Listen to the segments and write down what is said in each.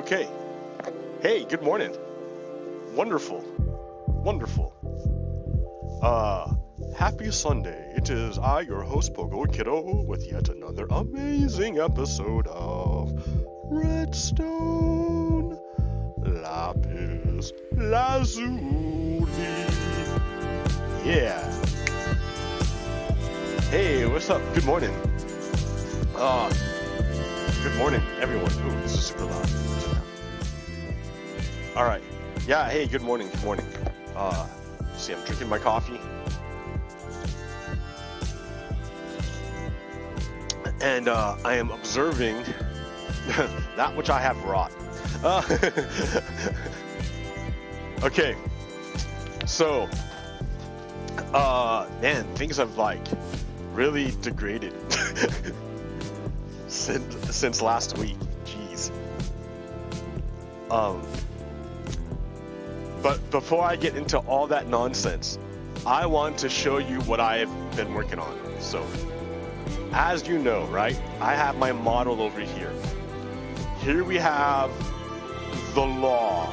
Okay. Hey, good morning. Wonderful. Wonderful. Happy Sunday. It is I, your host, Pogo Kiddo, with yet another amazing episode of Redstone Lapis Lazuli. Yeah. Hey, what's up? Good morning. Good morning, everyone. Ooh, this is super loud. All right. Yeah, hey, good morning. Good morning. See, I'm drinking my coffee. And I am observing that which I have wrought. Okay. So, man, things have like really degraded since last week. Jeez. But before I get into all that nonsense, I want to show you what I have been working on. So, as you know, right, I have my model over here. Here we have the law,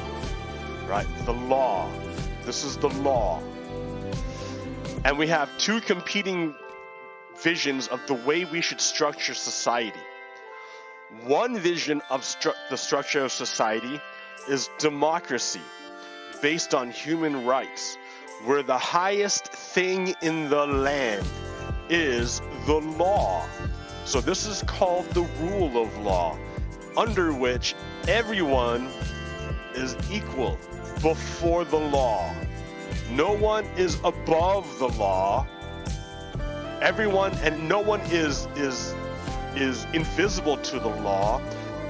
right? The law. This is the law. And we have two competing visions of the way we should structure society. One vision of the structure of society is democracy, based on human rights, where the highest thing in the land is the law. So this is called the rule of law, under which everyone is equal before the law. No one is above the law. Everyone and no one is invisible to the law.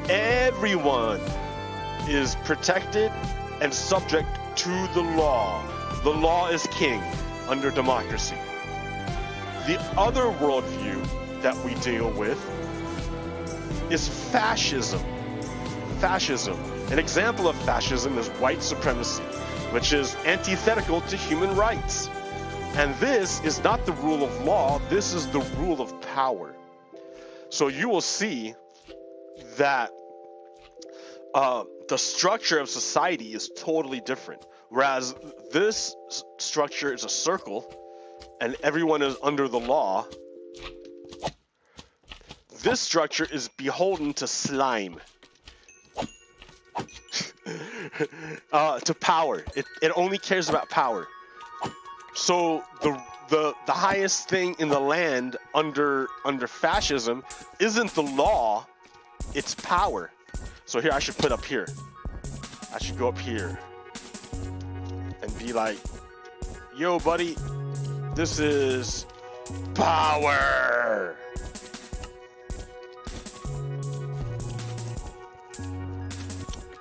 Everyone is protected and subject to the law. The law is king under democracy. The other worldview that we deal with is fascism. Fascism. An example of fascism is white supremacy, which is antithetical to human rights. And this is not the rule of law, this is the rule of power. So you will see that the structure of society is totally different. Whereas this structure is a circle and everyone is under the law, this structure is beholden to slime. To power. It only cares about power. So the highest thing in the land under fascism isn't the law, it's power. So here I should put up here. I should go up here and be like, yo buddy, this is power.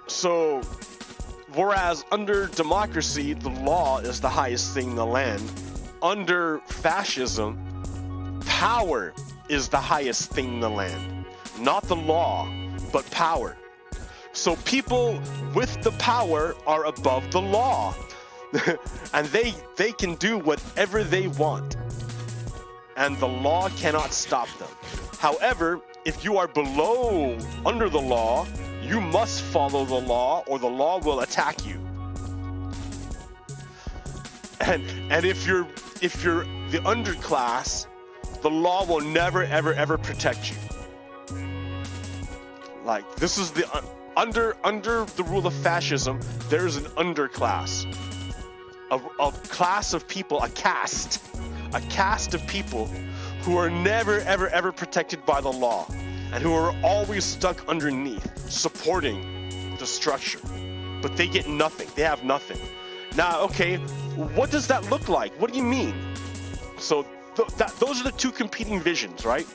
So, whereas under democracy, the law is the highest thing in the land, under fascism, power is the highest thing in the land. Not the law, but power. So people with the power are above the law. And they can do whatever they want. And the law cannot stop them. However, if you are under the law, you must follow the law or the law will attack you. And if you're the underclass, the law will never ever protect you. Like, this is the under the rule of fascism, there's an underclass. A class of people, a caste of people who are never ever protected by the law and who are always stuck underneath, supporting the structure. But they get nothing. They have nothing. Now, okay, what does that look like? What do you mean? So those are the two competing visions, right?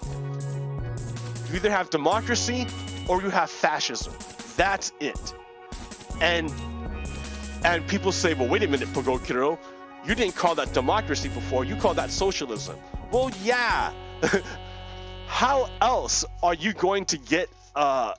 You either have democracy or you have fascism. That's it. And people say, well, wait a minute, Pogo Kiddo, you didn't call that democracy before, you called that socialism. Well, yeah. How else are you going to get an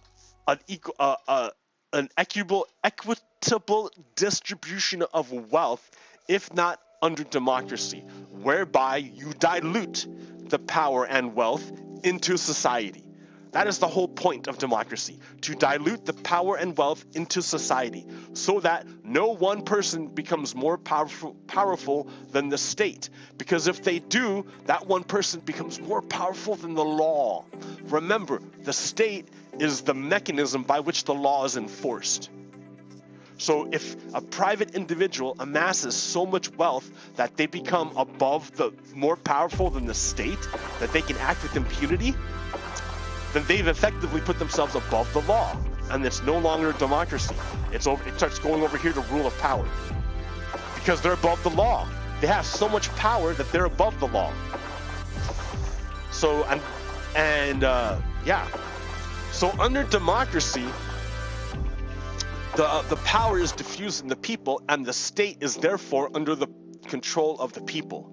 equitable distribution of wealth if not under democracy, whereby you dilute the power and wealth into society? That is the whole point of democracy, to dilute the power and wealth into society so that no one person becomes more powerful than the state. Because if they do, that one person becomes more powerful than the law. Remember, the state is the mechanism by which the law is enforced. So if a private individual amasses so much wealth that they become more powerful than the state, that they can act with impunity, then they've effectively put themselves above the law, and it's no longer a democracy. It starts going over here to rule of power, because they're above the law. They have so much power that they're above the law. So yeah. So under democracy, the power is diffused in the people, and the state is therefore under the control of the people.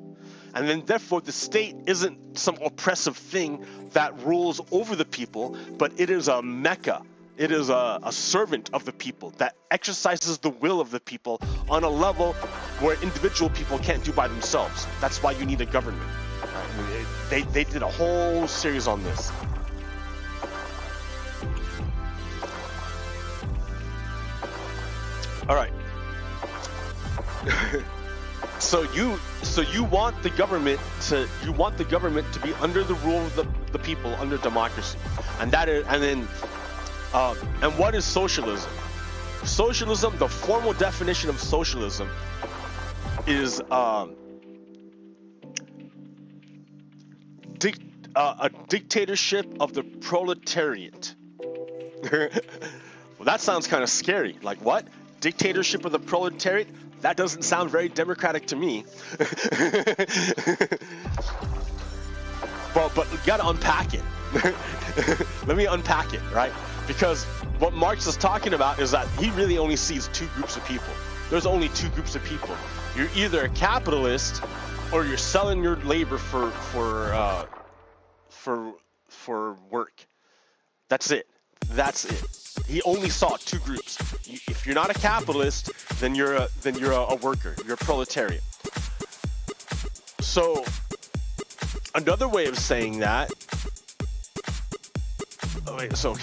And then therefore the state isn't some oppressive thing that rules over the people, but it is a mecca. It is a servant of the people that exercises the will of the people on a level where individual people can't do by themselves. That's why you need a government. They did a whole series on this. All right. So you want the government to be under the rule of the people, under democracy, and what is socialism? Socialism, the formal definition of socialism, is a dictatorship of the proletariat. Well, that sounds kind of scary. Like what? Dictatorship of the proletariat? That doesn't sound very democratic to me. But you gotta unpack it. Let me unpack it, right? Because what Marx is talking about is that he really only sees two groups of people. There's only two groups of people. You're either a capitalist or you're selling your labor for work. That's it. That's it. He only saw two groups. If you're not a capitalist, then you're a worker. You're a proletariat. So another way of saying that. So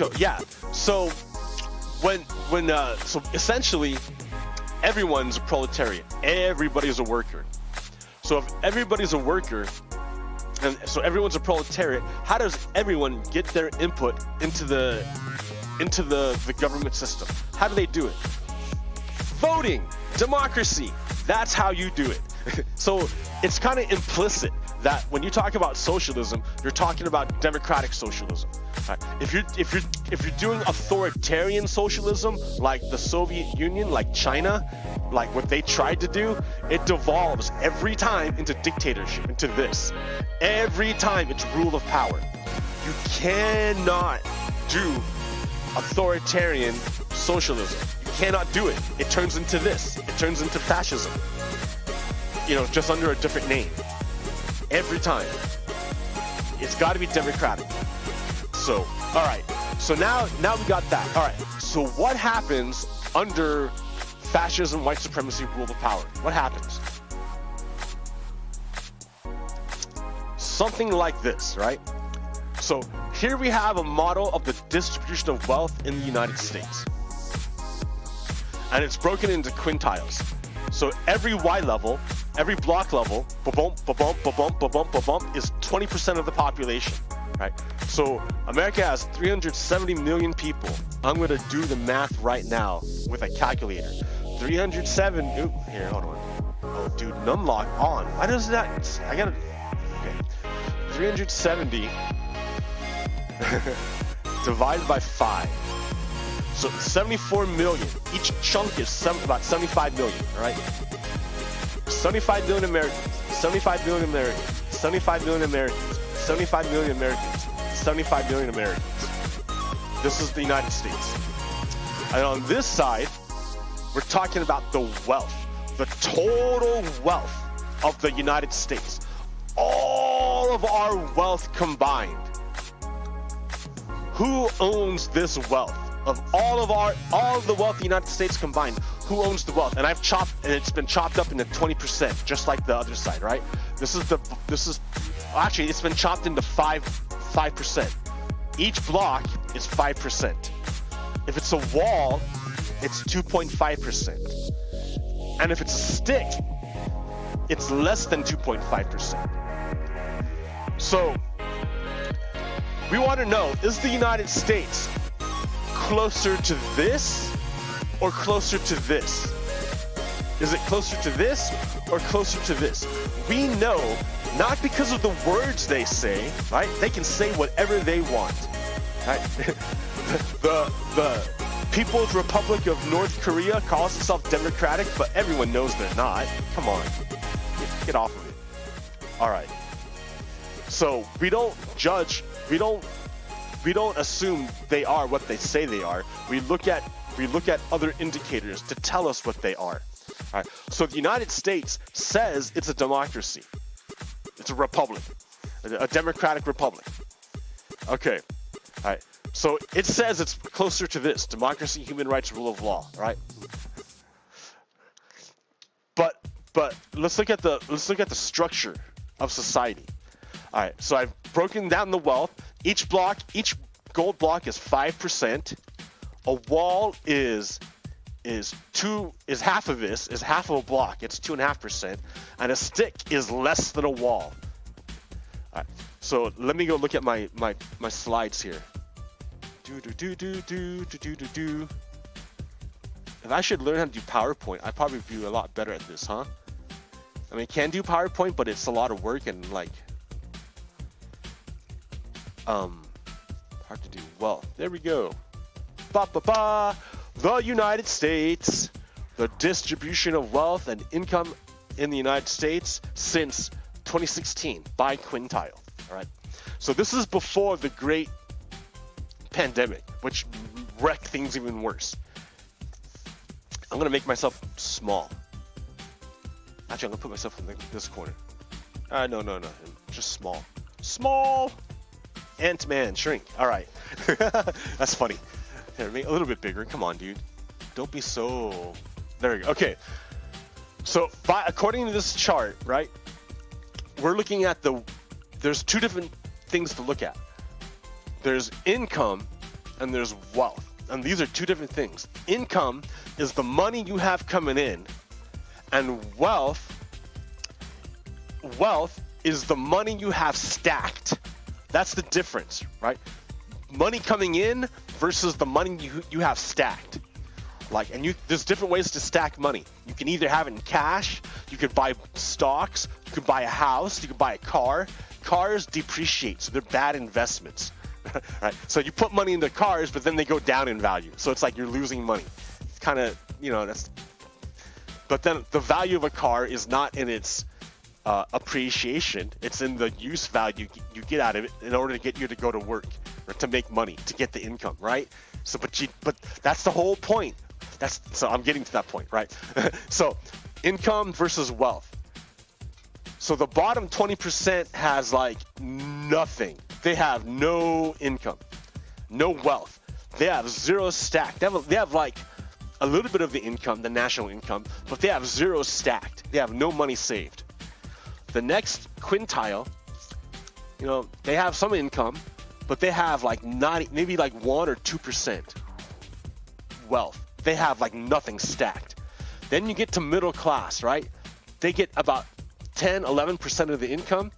essentially everyone's a proletariat. Everybody's a worker. So if everybody's a worker, and so everyone's a proletariat, how does everyone get their input into the government system? How do they do it? Voting, democracy. That's how you do it. So it's kind of implicit that when you talk about socialism, you're talking about democratic socialism. Right? If you're doing authoritarian socialism, like the Soviet Union, like China, like what they tried to do, it devolves every time into dictatorship, into this. Every time it's rule of power. You cannot do authoritarian socialism. You cannot do it. It turns into this. It turns into fascism. Just under a different name. Every time. It's got to be democratic. So, all right. So now we got that. All right. So what happens under fascism, white supremacy, rule of power? What happens? Something like this, right? So here we have a model of the distribution of wealth in the United States. And it's broken into quintiles. So every Y level, every block level, ba-bump, ba-bump, ba-bump, ba-bump, ba-bump, is 20% of the population, right? So America has 370 million people. I'm going to do the math right now with a calculator. 307, here, hold on. Oh, dude, numlock on. Why does that, okay. 370 divided by 5. So 74 million. Each chunk is about 75 million, right? 75 million Americans, 75 million Americans, 75 million Americans, 75 million Americans, 75 million Americans. This is the United States. And on this side, we're talking about the wealth, the total wealth of the United States. All of our wealth combined. Who owns this wealth? Of all of the wealth of the United States combined, who owns the wealth? And it's been chopped up into 20%, just like the other side, right? Actually, it's been chopped into 5%. each block is 5%. If it's a wall, it's 2.5%. And if it's a stick, it's less than 2.5%. So we want to know, is the United States closer to this or closer to this? Is it closer to this or closer to this? We know, not because of the words they say, right? They can say whatever they want, right? the People's Republic of North Korea calls itself democratic, but everyone knows they're not. Come on, get off of it. All right. So we don't judge, we don't assume they are what they say they are. We look at other indicators to tell us what they are. All right. So the United States says it's a democracy. It's a republic, a democratic republic. Okay. All right. So it says it's closer to this: democracy, human rights, rule of law. Right. But let's look at the structure of society. All right. So I've broken down the wealth. Each gold block is 5%. A wall is half of this, is half of a block. It's 2.5%, and a stick is less than a wall. All right, so let me go look at my slides here. If I should learn how to do PowerPoint, I'd probably be a lot better at this, huh? I mean, I can do PowerPoint, but it's a lot of work and like hard to do. Well, there we go. The United States, the distribution of wealth and income in the United States since 2016 by quintile. All right. So this is before the great pandemic, which wrecked things even worse. I'm going to make myself small. Actually, I'm going to put myself in this corner. No. Just small. Small. Ant-Man, shrink. All right. That's funny. Here, make it a little bit bigger. Come on, dude. Don't be so... There we go. Okay. So, according to this chart, right, we're looking at there's two different things to look at. There's income and there's wealth. And these are two different things. Income is the money you have coming in, and wealth is the money you have stacked. That's the difference, right? Money coming in versus the money you have stacked. There's different ways to stack money. You can either have it in cash, you could buy stocks, you could buy a house, you could buy a car. Cars depreciate, so they're bad investments. Right? So you put money into cars, but then they go down in value. So it's like you're losing money. It's kind of, but then the value of a car is not in its appreciation. It's in the use value you get out of it in order to get you to go to work or to make money, to get the income, right? So, but that's the whole point. So I'm getting to that point, right? So income versus wealth. So the bottom 20% has like nothing. They have no income, no wealth. They have zero stacked. They have like a little bit of the income, the national income, but they have zero stacked. They have no money saved. The next quintile, they have some income, but they have like maybe like 1 or 2% wealth. They have like nothing stacked. Then you get to middle class, right? They get about 10, 11% of the income.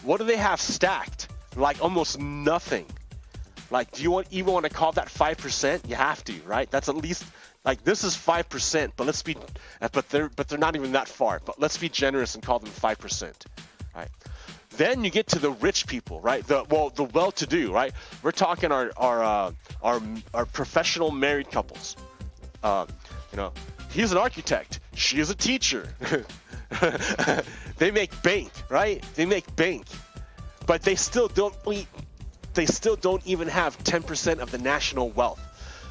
What do they have stacked? Like almost nothing. Like, do you even want to call that 5%? You have to, right? That's at least like this is 5%, but they're not even that far. But let's be generous and call them 5%, right? Then you get to the rich people, right? The well-to-do, right? We're talking our professional married couples. He's an architect. She is a teacher. They make bank, right? They make bank, but they still don't even have 10% of the national wealth.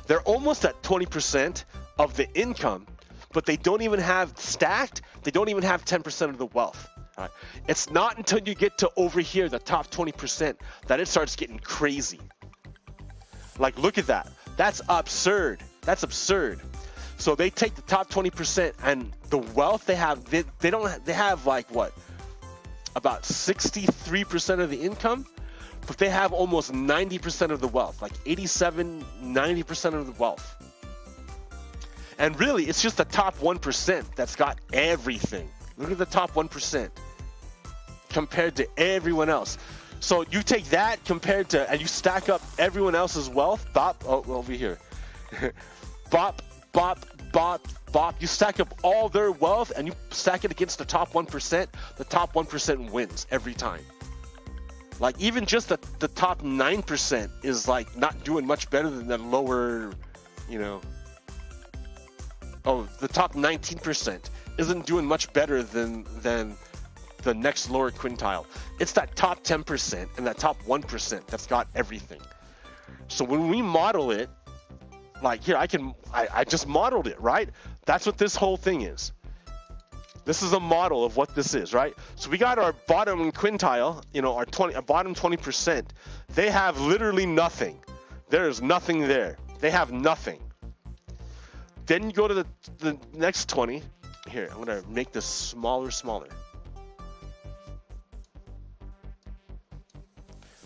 They're almost at 20% of the income, but they don't even have stacked. They don't even have 10% of the wealth. All right? It's not until you get to over here, the top 20%, that it starts getting crazy. Like, look at that. That's absurd. That's absurd. So they take the top 20% and the wealth they have, they have like what? About 63% of the income, but they have almost 90% of the wealth, like 87, 90% of the wealth. And really, it's just the top 1% that's got everything. Look at the top 1% compared to everyone else. So you take that compared to, and you stack up everyone else's wealth. Bop, oh, over here. Bop, bop, bop, bop. You stack up all their wealth and you stack it against the top 1%. The top 1% wins every time. Like even just the top 9% is like not doing much better than the lower, you know. Oh, the top 19% isn't doing much better than the next lower quintile. It's that top 10% and that top 1% that's got everything. So when we model it, like here, I just modeled it, right? That's what this whole thing is. This is a model of what this is, right? So we got our bottom quintile, you know, our bottom 20%. They have literally nothing. There's nothing there. They have nothing. Then you go to the next 20. Here, I'm gonna make this smaller.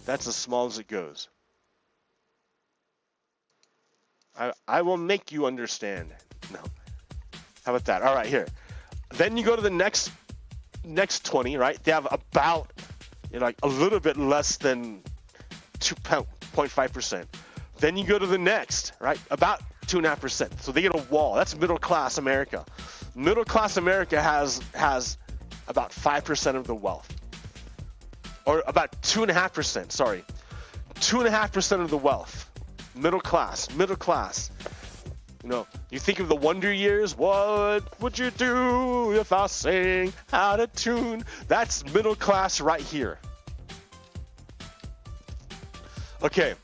That's as small as it goes. I will make you understand. No. How about that? All right, here. Then you go to the next 20, right? They have about, you know, like a little bit less than 2.5%. Then you go to the next, right? About 2.5%. So they get a wall. That's middle class America. Middle class America has about 5% of the wealth, or about 2.5%. Sorry, 2.5% of the wealth. Middle class. You know, you think of the Wonder Years. What would you do if I sang out of tune? That's middle class right here. Okay,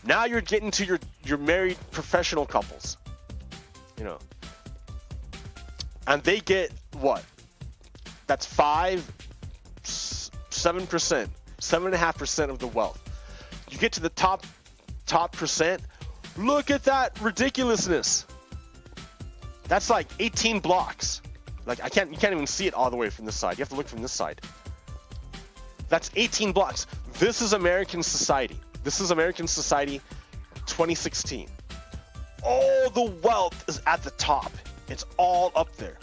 now you're getting to your married professional couples. You know, and they get what? That's 7%, 7.5% of the wealth. You get to the top percent. Look at that ridiculousness. That's like 18 blocks. Like you can't even see it all the way from this side. You have to look from this side. That's 18 blocks. This is American society. This is American society 2016. All the wealth is at the top. It's all up there.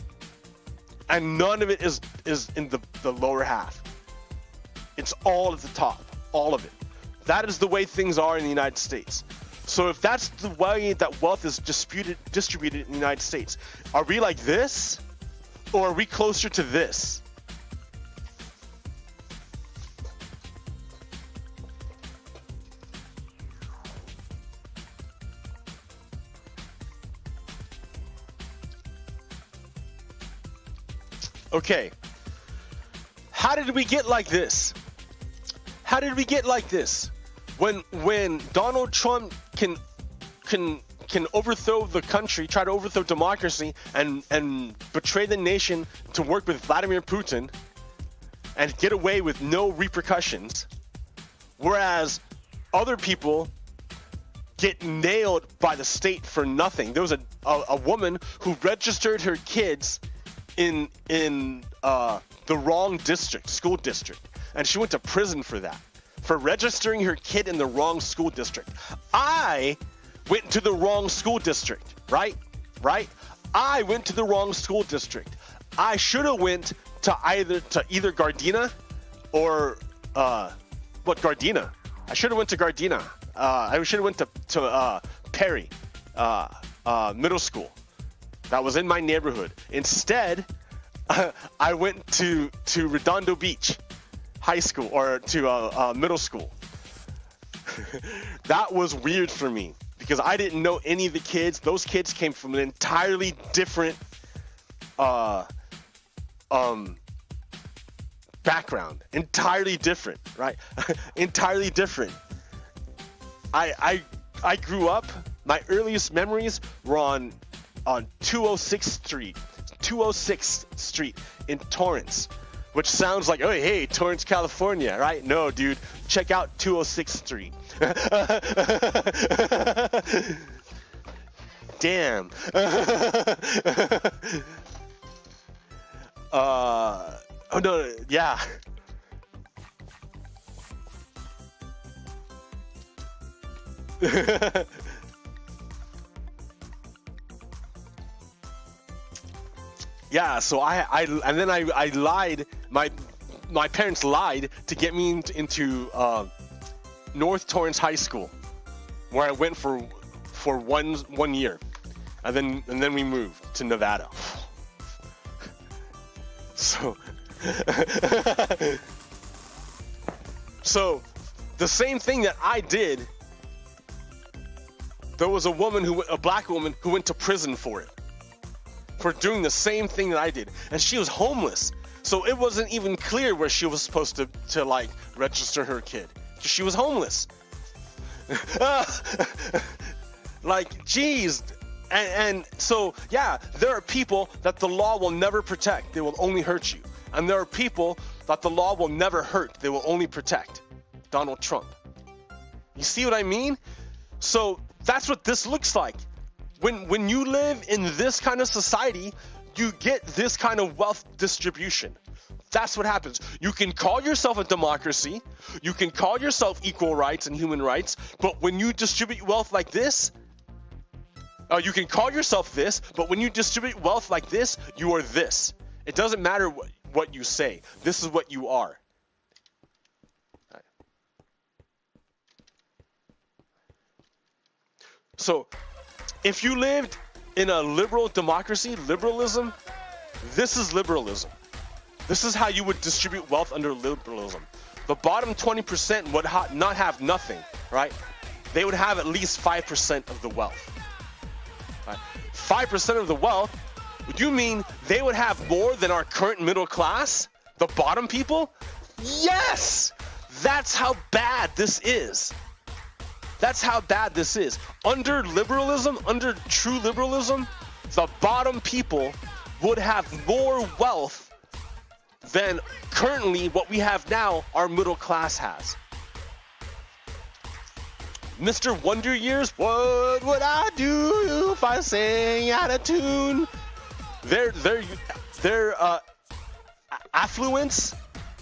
And none of it is in the lower half. It's all at the top. All of it. That is the way things are in the United States. So if that's the way that wealth is distributed in the United States, are we like this, or are we closer to this? Okay. How did we get like this? How did we get like this? When Donald Trump can overthrow the country, try to overthrow democracy, and betray the nation to work with Vladimir Putin and get away with no repercussions, whereas other people get nailed by the state for nothing. There was a woman who registered her kids in the wrong school district, and she went to prison for that. For registering her kid in the wrong school district. I went to the wrong school district, right? I went to the wrong school district. I should have went to either Gardena or Gardena. I should have went to Gardena. I should have went to Perry Middle School. That was in my neighborhood. Instead, I went to Redondo Beach High School, or to middle school. That was weird for me because I didn't know any of the kids. Those kids came from an entirely different background. Entirely different, right? Entirely different. I grew up, my earliest memories were on 206th Street in Torrance. Which sounds like, oh, hey, Torrance, California, right? No, dude, check out 206th Street. Damn. Oh, no, yeah. Yeah, so I lied. My parents lied to get me into North Torrance High School, where I went for 1 year, and then we moved to Nevada. So so the same thing that I did, there was a black woman who went to prison for it, for doing the same thing that I did, and she was homeless. So it wasn't even clear where she was supposed to like register her kid. She was homeless. Like, geez. And so, yeah, there are people that the law will never protect. They will only hurt you. And there are people that the law will never hurt. They will only protect. Donald Trump. You see what I mean? So that's what this looks like. When you live in this kind of society, you get this kind of wealth distribution. That's what happens. You can call yourself a democracy. You can call yourself equal rights and human rights. But when you distribute wealth like this, you can call yourself this, but when you distribute wealth like this, you are this. It doesn't matter what you say. This is what you are. So, if you lived in a liberal democracy, liberalism, this is liberalism. This is how you would distribute wealth under liberalism. The bottom 20% would not have nothing, right? They would have at least 5% of the wealth. Right? 5% of the wealth, would you mean they would have more than our current middle class? The bottom people? Yes! That's how bad this is. That's how bad this is. Under liberalism, under true liberalism, the bottom people would have more wealth than currently what we have now our middle class has. Mr. Wonder Years, what would I do if I sang out of tune? Their affluence,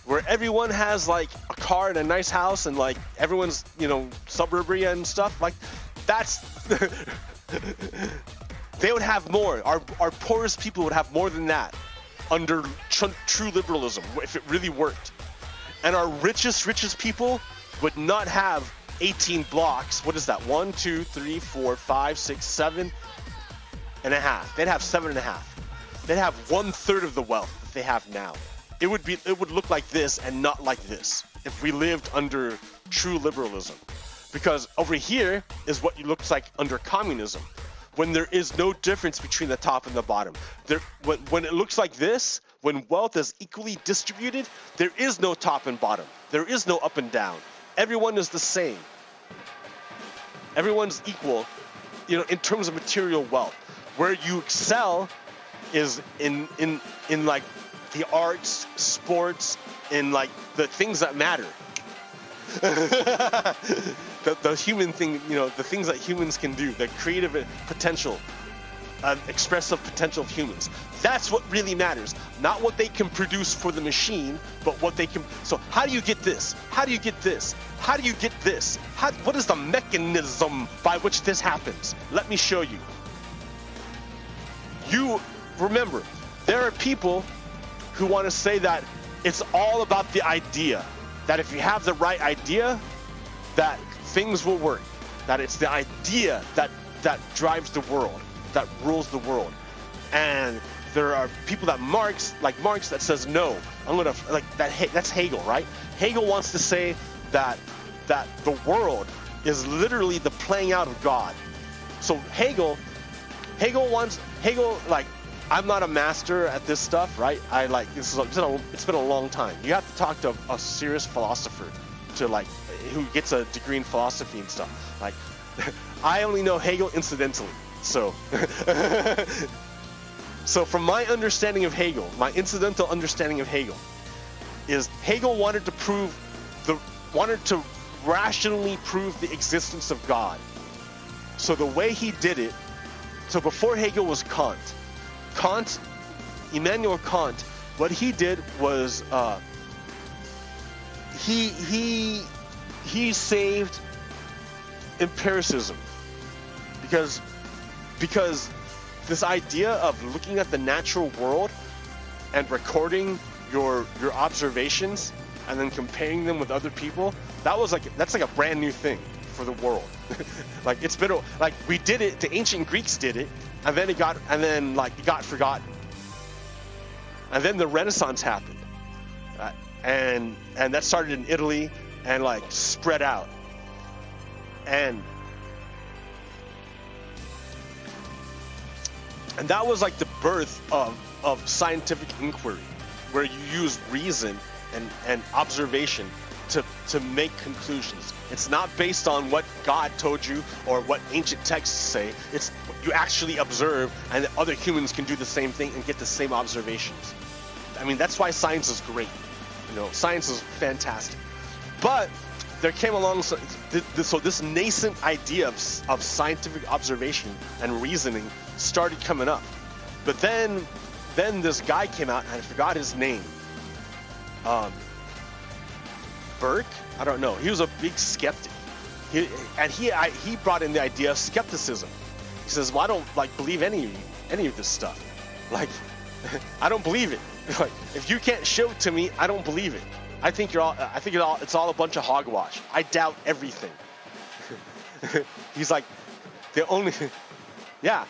where everyone has like a car and a nice house and like everyone's, suburbia and stuff, like that's they would have more. Our poorest people would have more than that under true liberalism if it really worked. And our richest people would not have 18 blocks. What is that? 1, 2, 3, 4, 5, 6, 7 and a half. They'd have 7.5. They'd have 1/3 of the wealth that they have now. It would look like this and not like this if we lived under true liberalism. Because over here is what it looks like under communism, when there is no difference between the top and the bottom. When it looks like this, when wealth is equally distributed, there is no top and bottom. There is no up and down. Everyone is the same. Everyone's equal, in terms of material wealth. Where you excel is in like the arts, sports, and like the things that matter. the human thing, the things that humans can do, the creative potential, expressive potential of humans. That's what really matters. Not what they can produce for the machine, but what they can. So how do you get this? How do you get this? How do you get this? What is the mechanism by which this happens? Let me show you. You remember, there are people who want to say that it's all about the idea. That if you have the right idea, that things will work. That it's the idea that drives the world, that rules the world. And there are people that Marx that says no. That's Hegel, right? Hegel wants to say that the world is literally the playing out of God. So Hegel I'm not a master at this stuff, right? It's been a long time. You have to talk to a serious philosopher who gets a degree in philosophy and stuff. Like, I only know Hegel incidentally. So, so from my understanding of Hegel, my incidental understanding of Hegel, is Hegel wanted to rationally prove the existence of God. So the way he did it, so before Hegel was Immanuel Kant, what he did was he saved empiricism, because this idea of looking at the natural world and recording your observations and then comparing them with other people, that's like a brand new thing for the world. Like it's been like we did it, the ancient Greeks did it, and then it got forgotten, and then the Renaissance happened, and that started in Italy and like spread out, and that was like the birth of scientific inquiry, where you use reason and observation to make conclusions. It's not based on what God told you or what ancient texts say. It's you actually observe, and other humans can do the same thing and get the same observations. I mean, that's why science is great. You know, science is fantastic. But there came along so this nascent idea of scientific observation and reasoning started coming up. But then this guy came out, and I forgot his name. Burke? I don't know. He was a big skeptic. He brought in the idea of skepticism. He says, "Well, I don't like believe any of this stuff. Like, I don't believe it. Like, if you can't show it to me, I don't believe it. I think it's all a bunch of hogwash. I doubt everything." He's like, the only, yeah.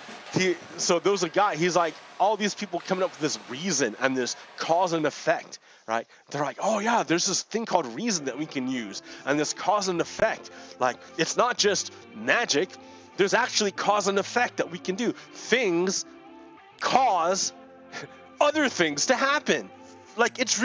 So there was a guy. He's like, all these people coming up with this reason and this cause and effect. Right? They're like, oh yeah, there's this thing called reason that we can use, and this cause and effect. Like, it's not just magic. There's actually cause and effect that we can do. Things cause other things to happen. Like, it's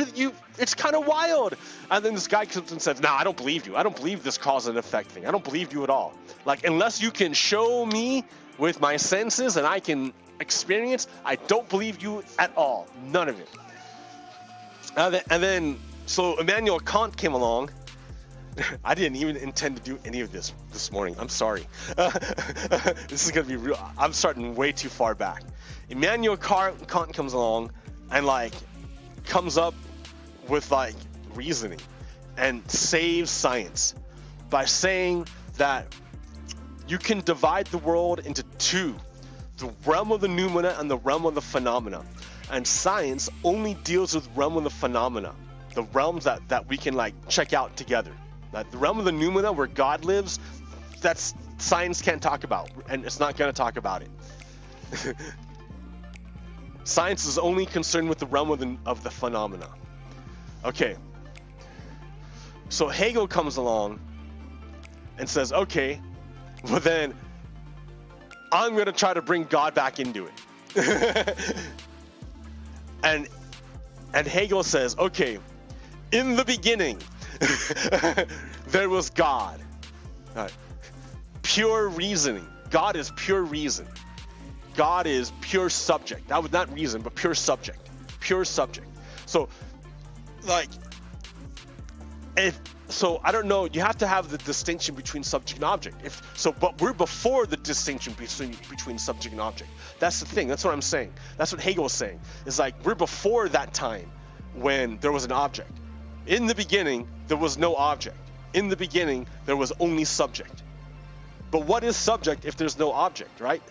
kind of wild. And then this guy comes and says, "No, I don't believe you. I don't believe this cause and effect thing. I don't believe you at all. Like, unless you can show me with my senses and I can experience, I don't believe you at all. None of it." And then, so Immanuel Kant came along. I didn't even intend to do any of this morning. I'm sorry. This is gonna be real. I'm starting way too far back. Immanuel Kant comes along and like comes up with like reasoning and saves science by saying that you can divide the world into two: the realm of the noumena and the realm of the phenomena. And science only deals with realm of the phenomena, the realms that we can like check out together. Like the realm of the noumena, where God lives, that's science can't talk about, and it's not going to talk about it. Science is only concerned with the realm of the phenomena. Okay. So Hegel comes along and says, okay, well then I'm going to try to bring God back into it. And Hegel says, okay, in the beginning, there was God. Right. Pure reasoning. God is pure reason. God is pure subject. That was not reason, but pure subject. Pure subject. So, like, so I don't know. You have to have the distinction between subject and object. But we're before the distinction between subject and object. That's the thing. That's what I'm saying. That's what Hegel is saying. It's like we're before that time when there was an object. In the beginning, there was no object. In the beginning, there was only subject. But what is subject if there's no object, right?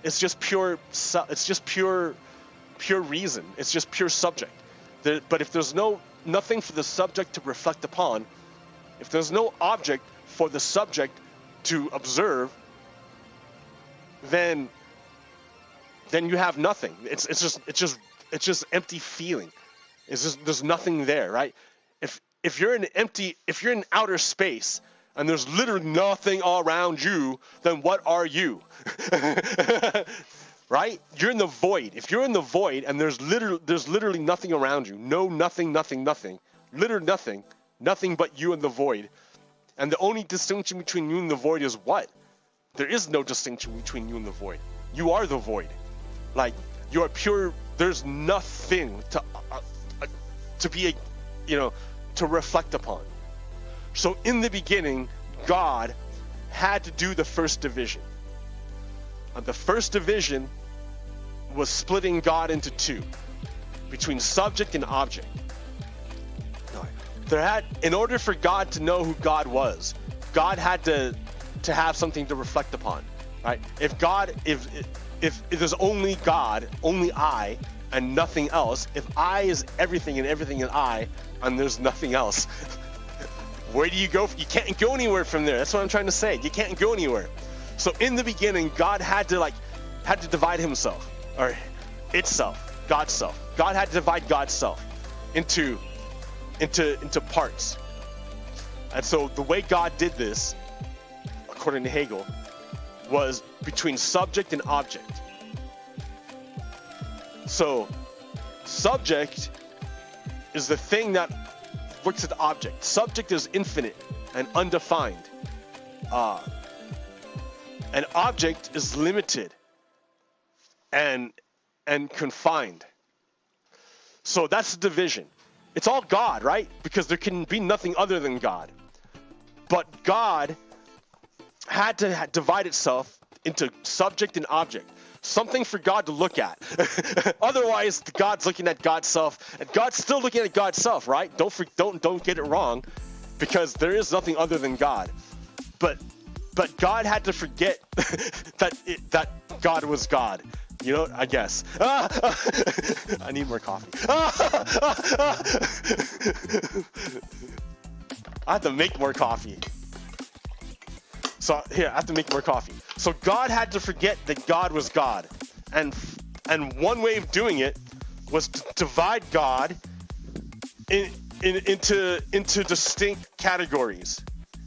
It's just pure. It's just pure reason. It's just pure subject. But if there's nothing for the subject to reflect upon, if there's no object for the subject to observe, then you have nothing. It's just empty feeling. There's nothing there, right? If you're in outer space and there's literally nothing all around you, then what are you? Right? You're in the void. If you're in the void and there's literally nothing around you, nothing, literally nothing but you and the void. And the only distinction between you and the void is what? There is no distinction between you and the void. You are the void. Like, you are pure. There's nothing to reflect upon. So in the beginning, God had to do the first division. And the first division was splitting God into two, between subject and object. In order for God to know who God was, God had to to have something to reflect upon, right? If there's only God, only I, and nothing else, if I is everything and everything is I, and there's nothing else, where do you go? You can't go anywhere from there. That's what I'm trying to say. You can't go anywhere. So in the beginning, God had to divide himself, or itself, God's self. God had to divide God's self into parts. And so the way God did this, according to Hegel, was between subject and object. So subject is the thing that looks at the object. Subject is infinite and undefined. An object is limited and confined. So that's the division. It's all God, right? Because there can be nothing other than God. But God had to divide itself into subject and object. Something for God to look at. Otherwise, God's looking at God's self, and God's still looking at God's self, right? Don't get it wrong, because there is nothing other than God. But God had to forget that God was God. You know, I guess. I need more coffee. I have to make more coffee. So here, I have to make more coffee. So God had to forget that God was God. And one way of doing it was to divide God into distinct categories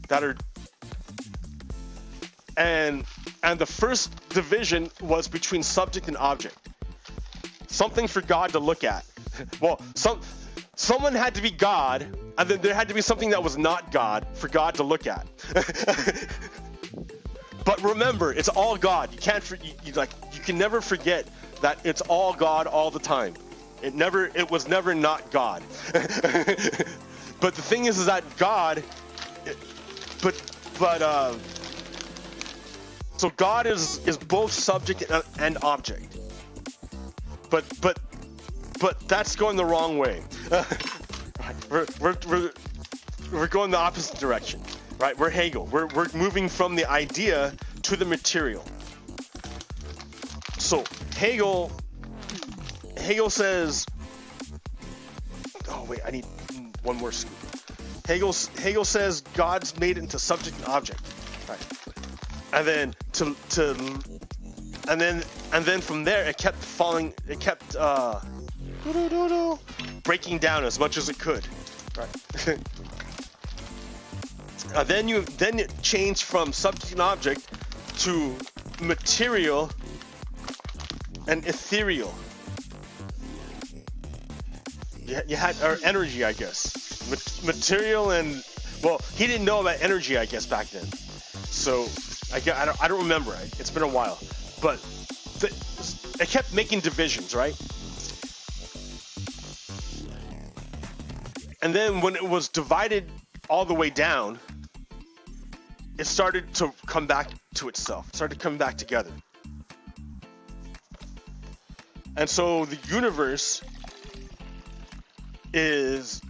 that are, and the first division was between subject and object. Something for God to look at. Well, someone had to be God, and then there had to be something that was not God for God to look at. But remember, it's all God. You can't you can never forget that it's all God all the time. It was never not God. But the thing is that God, so God is both subject and object. But that's going the wrong way. We're going the opposite direction, right? We're Hegel. We're moving from the idea to the material. So Hegel says, oh wait, I need one more scoop. Hegel says God's made into subject and object, right? And then from there it kept falling. It kept breaking down as much as it could, right? Then it changed from subject and object to material and ethereal. You had, or energy, I guess. Material and, well, he didn't know about energy, I guess, back then. So I don't remember. It's been a while, but it kept making divisions, right? And then when it was divided all the way down, it started to come back to itself. It started coming back together. And so the universe is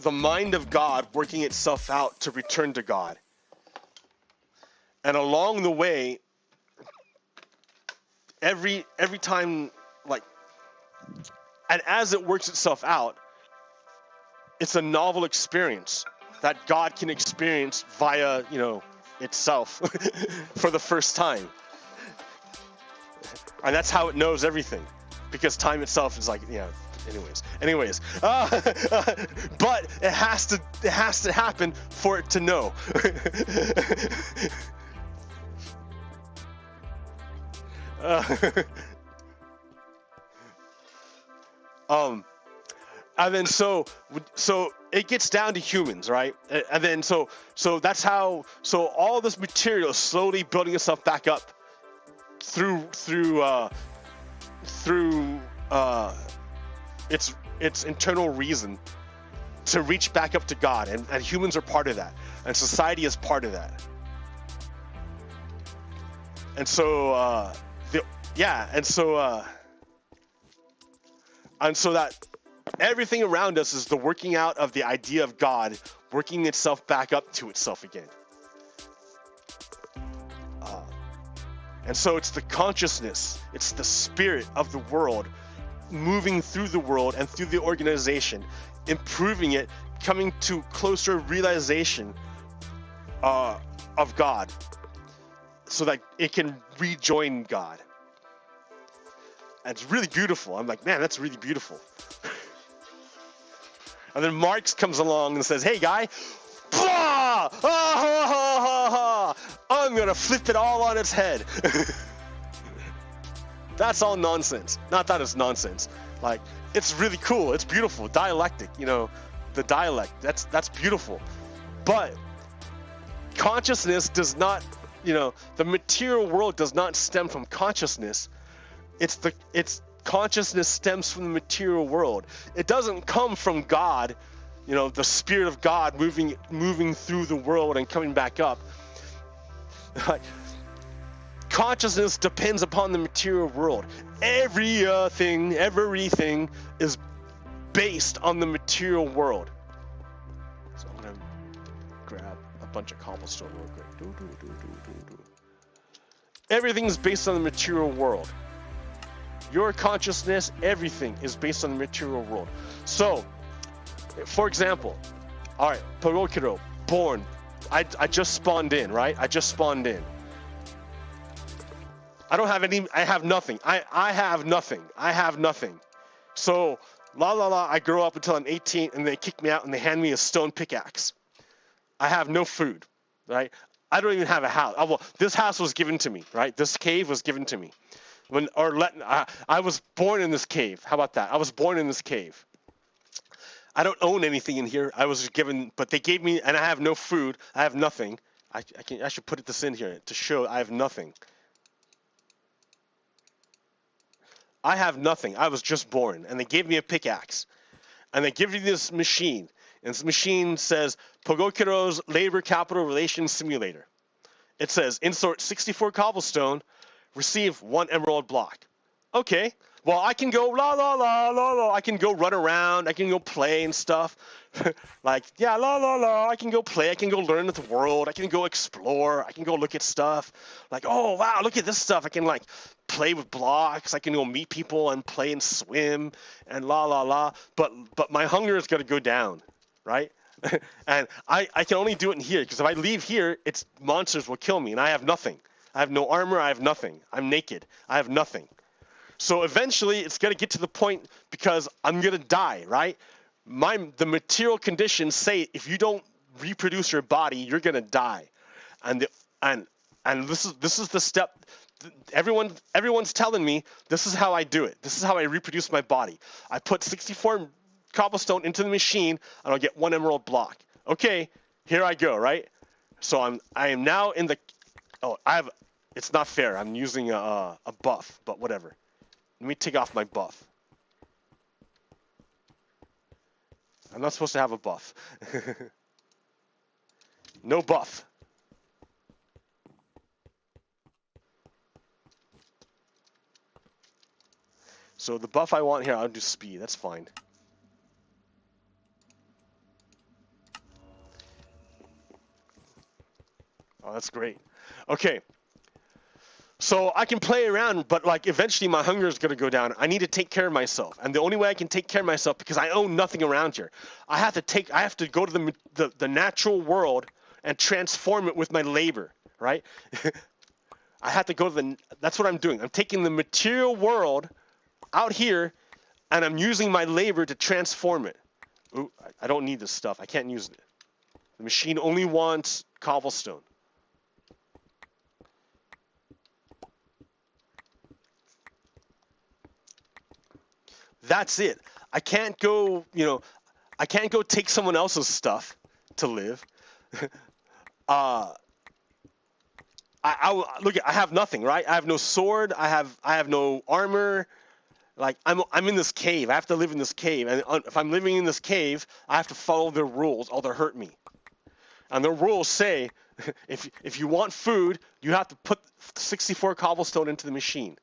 the mind of God working itself out to return to God. And along the way, every time, and as it works itself out, it's a novel experience that God can experience via, itself for the first time. And that's how it knows everything, because time itself is anyways. But it has to happen for it to know. And then so it gets down to humans, right? And then so that's how all this material is slowly building itself back up through its internal reason to reach back up to God, and humans are part of that, and society is part of that. And so that everything around us is the working out of the idea of God working itself back up to itself again. And so it's the consciousness, it's the spirit of the world moving through the world and through the organization, improving it, coming to closer realization of God, so that it can rejoin God. And it's really beautiful. I'm like, man, that's really beautiful. And then Marx comes along and says, hey guy, blah! I'm gonna flip it all on its head. That's all nonsense. Not that it's nonsense. Like, it's really cool. It's beautiful. Dialectic, you know, the dialect. That's beautiful. But consciousness does not, you know, the material world does not stem from consciousness. It's consciousness stems from the material world. It doesn't come from God, you know, the spirit of God moving through the world and coming back up. Consciousness depends upon the material world. Everything is based on the material world. So I'm gonna grab a bunch of cobblestone real quick. Everything's based on the material world. Your consciousness, everything is based on the material world. So, for example, all right, Perokiro, born. I just spawned in, right? I just spawned in. I don't have any, I have nothing. I have nothing. I have nothing. So, I grow up until I'm 18 and they kick me out and they hand me a stone pickaxe. I have no food, right? I don't even have a house. Well, this house was given to me, right? This cave was given to me. I was born in this cave. How about that? I was born in this cave. I don't own anything in here. I was given, but they gave me, and I have no food. I have nothing. I should put this in here to show I have nothing. I have nothing. I was just born, and they gave me a pickaxe, and they give you this machine, and this machine says Pogokiro's Labor Capital Relations Simulator. It says insert 64 cobblestone, receive 1 emerald block. Okay. Well, I can go I can go run around. I can go play and stuff. Like, yeah, I can go play. I can go learn the world. I can go explore. I can go look at stuff. Like, oh, wow, look at this stuff. I can, like, play with blocks. I can go meet people and play and swim and But my hunger is going to go down, right? And I can only do it in here because if I leave here, monsters will kill me and I have nothing. I have no armor. I have nothing. I'm naked. I have nothing. So eventually it's going to get to the point because I'm going to die, right? The material conditions say if you don't reproduce your body, you're going to die. And this is the step everyone's telling me this is how I do it. This is how I reproduce my body. I put 64 cobblestone into the machine and I'll get 1 emerald block. Okay, here I go, right? So I am now in the it's not fair. I'm using a buff, but whatever. Let me take off my buff. I'm not supposed to have a buff. No buff. So the buff I want here, I'll do speed. That's fine. Oh, that's great. Okay. So I can play around, but like eventually my hunger is going to go down. I need to take care of myself. And the only way I can take care of myself, because I own nothing around here, I have to go to the natural world and transform it with my labor, right? I have to go to that's what I'm doing. I'm taking the material world out here and I'm using my labor to transform it. Ooh, I don't need this stuff. I can't use it. The machine only wants cobblestone. That's it. I can't go, I can't go take someone else's stuff to live. Look, I have nothing, right? I have no sword. I have no armor. Like I'm in this cave. I have to live in this cave, and if I'm living in this cave, I have to follow their rules, or they'll hurt me. And their rules say, if you want food, you have to put 64 cobblestone into the machine.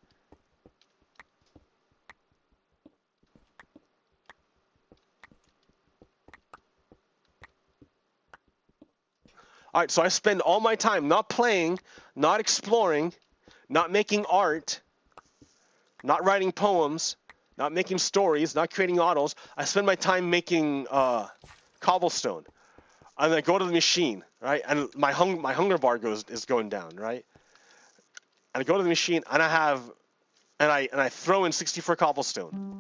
All right, so I spend all my time not playing, not exploring, not making art, not writing poems, not making stories, not creating autos. I spend my time making cobblestone. And I go to the machine, right? And my hunger bar is going down, right? And I go to the machine and I throw in 64 cobblestone.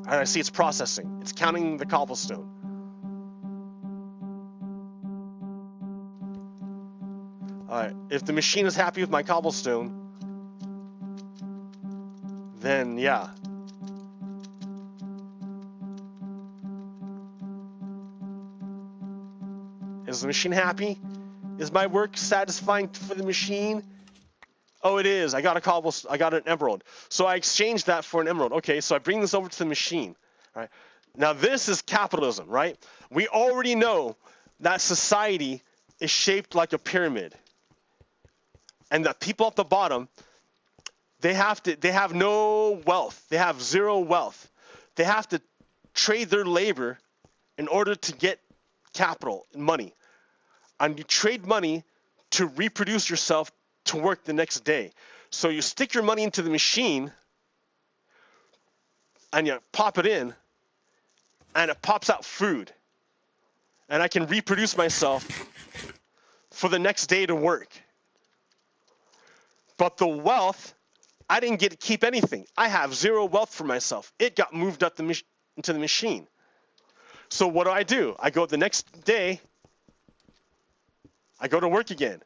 And I see it's processing. It's counting the cobblestone. Alright, if the machine is happy with my cobblestone, then yeah. Is the machine happy? Is my work satisfying for the machine? Oh, it is. I got an emerald. So I exchanged that for an emerald. Okay, so I bring this over to the machine. Right? Now this is capitalism, right? We already know that society is shaped like a pyramid. And the people at the bottom, they have no wealth. They have zero wealth. They have to trade their labor in order to get capital, money. And you trade money to reproduce yourself to work the next day. So you stick your money into the machine and you pop it in and it pops out food. And I can reproduce myself for the next day to work. But the wealth, I didn't get to keep anything. I have zero wealth for myself. It got moved up into the machine. So what do? I go the next day, I go to work again.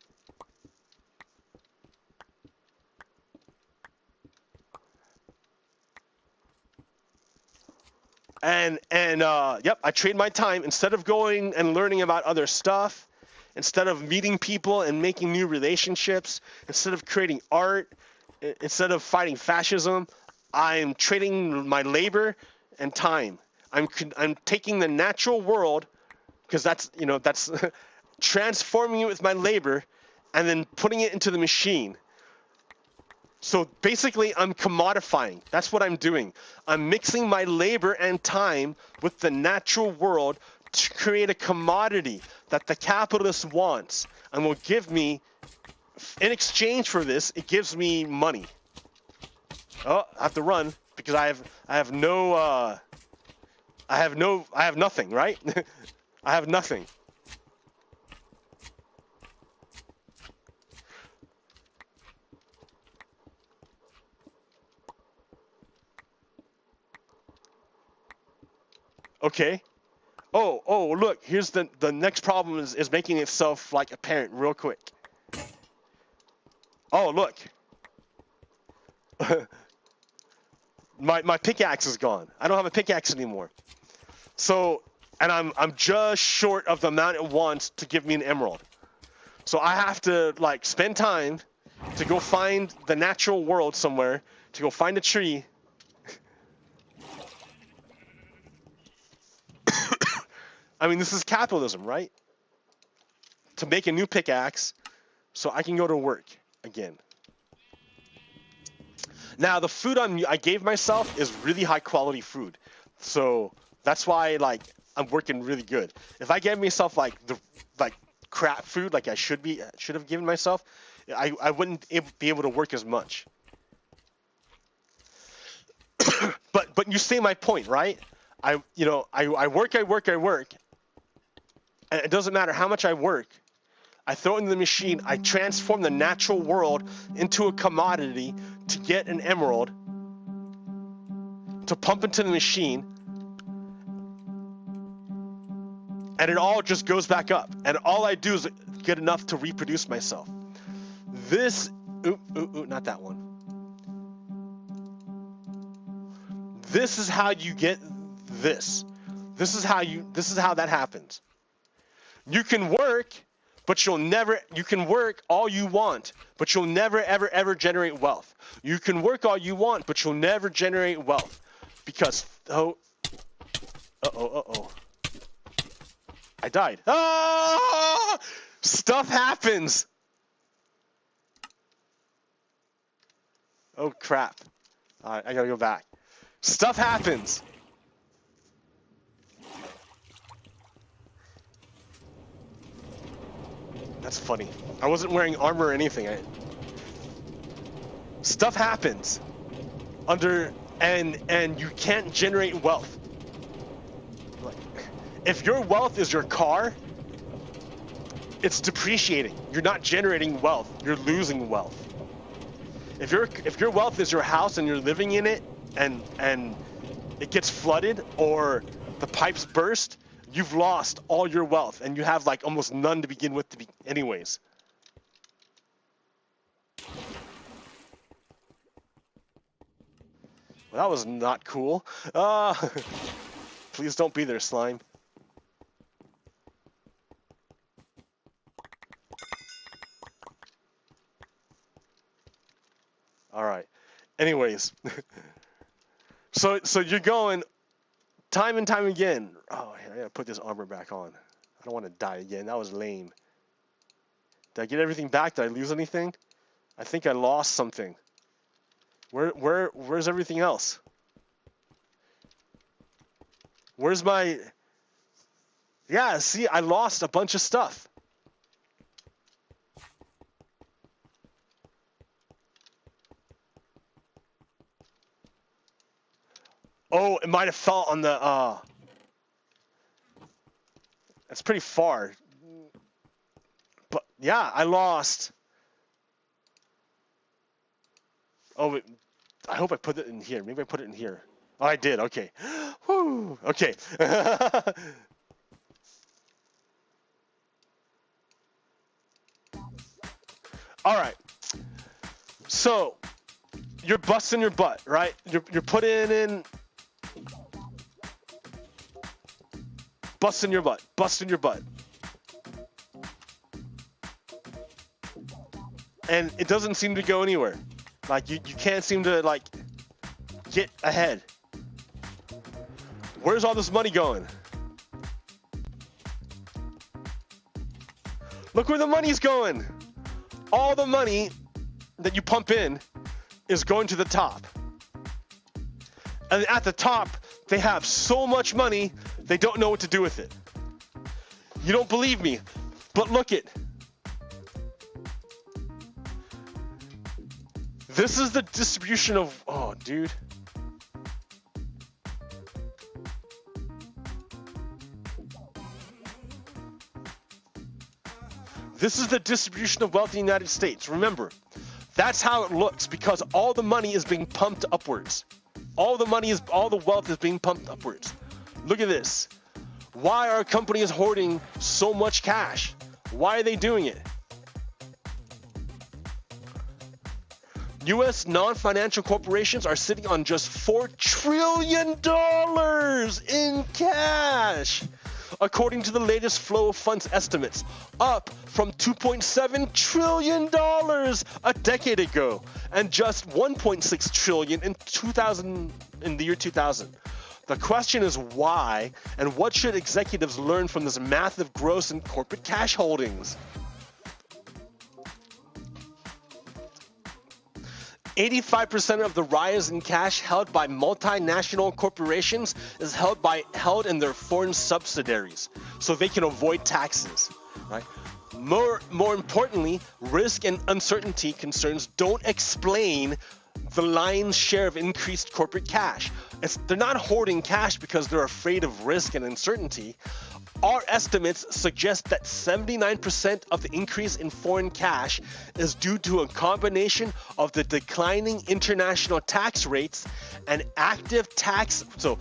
And yep, I trade my time. Instead of going and learning about other stuff, instead of meeting people and making new relationships, instead of creating art, instead of fighting fascism, I'm trading my labor and time. I'm taking the natural world, because that's transforming it with my labor and then putting it into the machine. So basically I'm commodifying. That's what I'm doing. I'm mixing my labor and time with the natural world to create a commodity that the capitalist wants and will give me, in exchange for this, it gives me money. Oh, I have to run because I have nothing, right? I have nothing. Okay. Oh, look, here's the next problem is making itself like apparent real quick. Oh, look. my pickaxe is gone. I don't have a pickaxe anymore. So, and I'm just short of the amount it wants to give me an emerald. So I have to like spend time to go find the natural world somewhere, to go find a tree. I mean, this is capitalism, right? To make a new pickaxe so I can go to work again. Now, the food I gave myself is really high quality food. So that's why I'm working really good. If I gave myself like crap food like I should have given myself, I wouldn't be able to work as much. but you see my point, right? I work. And it doesn't matter how much I work. I throw it into the machine. I transform the natural world into a commodity to get an emerald, to pump into the machine, and it all just goes back up. And all I do is get enough to reproduce myself. This, not that one. This is how you get this. This is how that happens. You can work, but you can work all you want, but you'll never, ever, ever generate wealth. You can work all you want, but you'll never generate wealth. Because, I died. Ah! Stuff happens. Oh, crap. All right, I gotta go back. Stuff happens. That's funny. I wasn't wearing armor or anything. stuff happens and you can't generate wealth. Like, if your wealth is your car, it's depreciating. You're not generating wealth, you're losing wealth. If your wealth is your house and you're living in it and it gets flooded or the pipes burst, you've lost all your wealth and you have like almost none to begin with anyways. Well, that was not cool. Please don't be there, slime. All right. Anyways, so you're going time and time again. Oh, I gotta put this armor back on. I don't want to die again. That was lame. Did I get everything back? Did I lose anything? I think I lost something. Where's everything else? Where's my... Yeah, see, I lost a bunch of stuff. Oh, it might have fell on the... That's pretty far. But, yeah, I lost... Oh, I hope I put it in here. Maybe I put it in here. Oh, I did. Okay. Whew. Okay. All right. So, you're busting your butt, right? You're putting in... Busting your butt. And it doesn't seem to go anywhere. Like, you can't seem to, like, get ahead. Where's all this money going? Look where the money's going. All the money that you pump in is going to the top. And at the top, they have so much money, they don't know what to do with it. You don't believe me, but look it. This is the distribution of... Oh, dude. This is the distribution of wealth in the United States. Remember, that's how it looks because all the money is being pumped upwards. All the wealth is being pumped upwards. Look at this. Why are companies hoarding so much cash? Why are they doing it? U.S. non-financial corporations are sitting on just $4 trillion in cash, according to the latest flow of funds estimates, up from $2.7 trillion a decade ago, and just $1.6 trillion in the year 2000. The question is why, and what should executives learn from this massive growth in corporate cash holdings? 85% of the rise in cash held by multinational corporations is held in their foreign subsidiaries, so they can avoid taxes, right? More importantly, risk and uncertainty concerns don't explain the lion's share of increased corporate cash. They're not hoarding cash because they're afraid of risk and uncertainty. Our estimates suggest that 79% of the increase in foreign cash is due to a combination of the declining international tax rates and active tax. So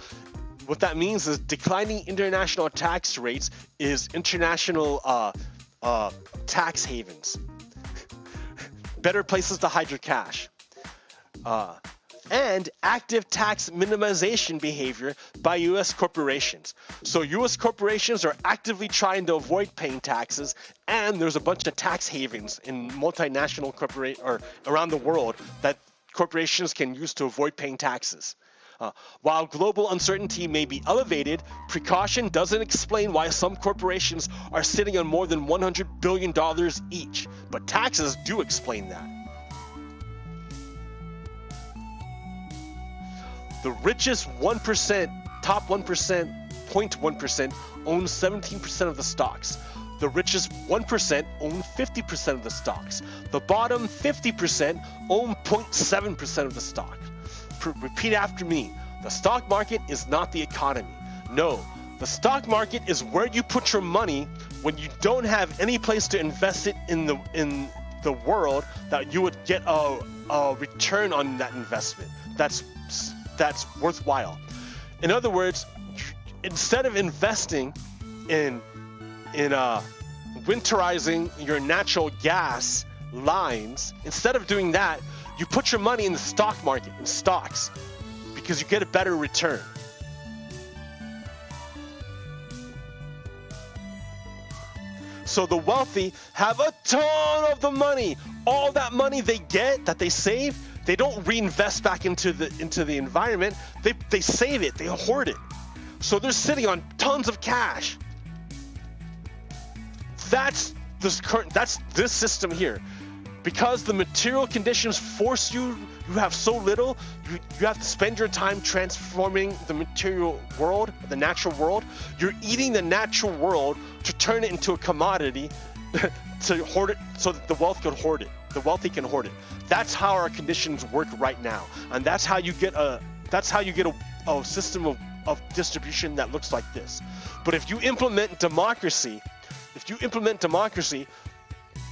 what that means is declining international tax rates is international tax havens, better places to hide your cash. And active tax minimization behavior by U.S. corporations. So U.S. corporations are actively trying to avoid paying taxes, and there's a bunch of tax havens in multinational or around the world that corporations can use to avoid paying taxes. While global uncertainty may be elevated, precaution doesn't explain why some corporations are sitting on more than $100 billion each, but taxes do explain that. The richest 1%, top 1%, 0.1% own 17% of the stocks. The richest 1% own 50% of the stocks. The bottom 50% own 0.7% of the stock. Repeat after me. The stock market is not the economy. No, the stock market is where you put your money when you don't have any place to invest it in the world that you would get a return on that investment that's worthwhile. In other words, instead of investing in winterizing your natural gas lines, instead of doing that, you put your money in the stock market, in stocks, because you get a better return. So the wealthy have a ton of the money. All that money they get, that they save, they don't reinvest back into the environment. They save it, they hoard it. So they're sitting on tons of cash. That's this system here. Because the material conditions force you have so little, you have to spend your time transforming the material world, the natural world. You're eating the natural world to turn it into a commodity to hoard it so that the wealthy can hoard it. That's how our conditions work right now. And that's how you get a system of distribution that looks like this. But if you implement democracy,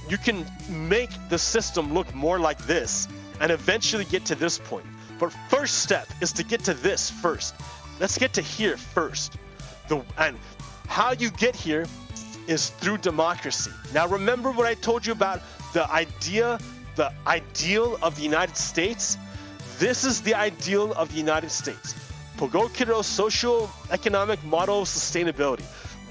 you can make the system look more like this and eventually get to this point. But first step is to get to this first. Let's get to here first. And how you get here is through democracy. Now remember what I told you about the ideal of the United States? This is the ideal of the United States. Pogokiro socio-economic model of sustainability.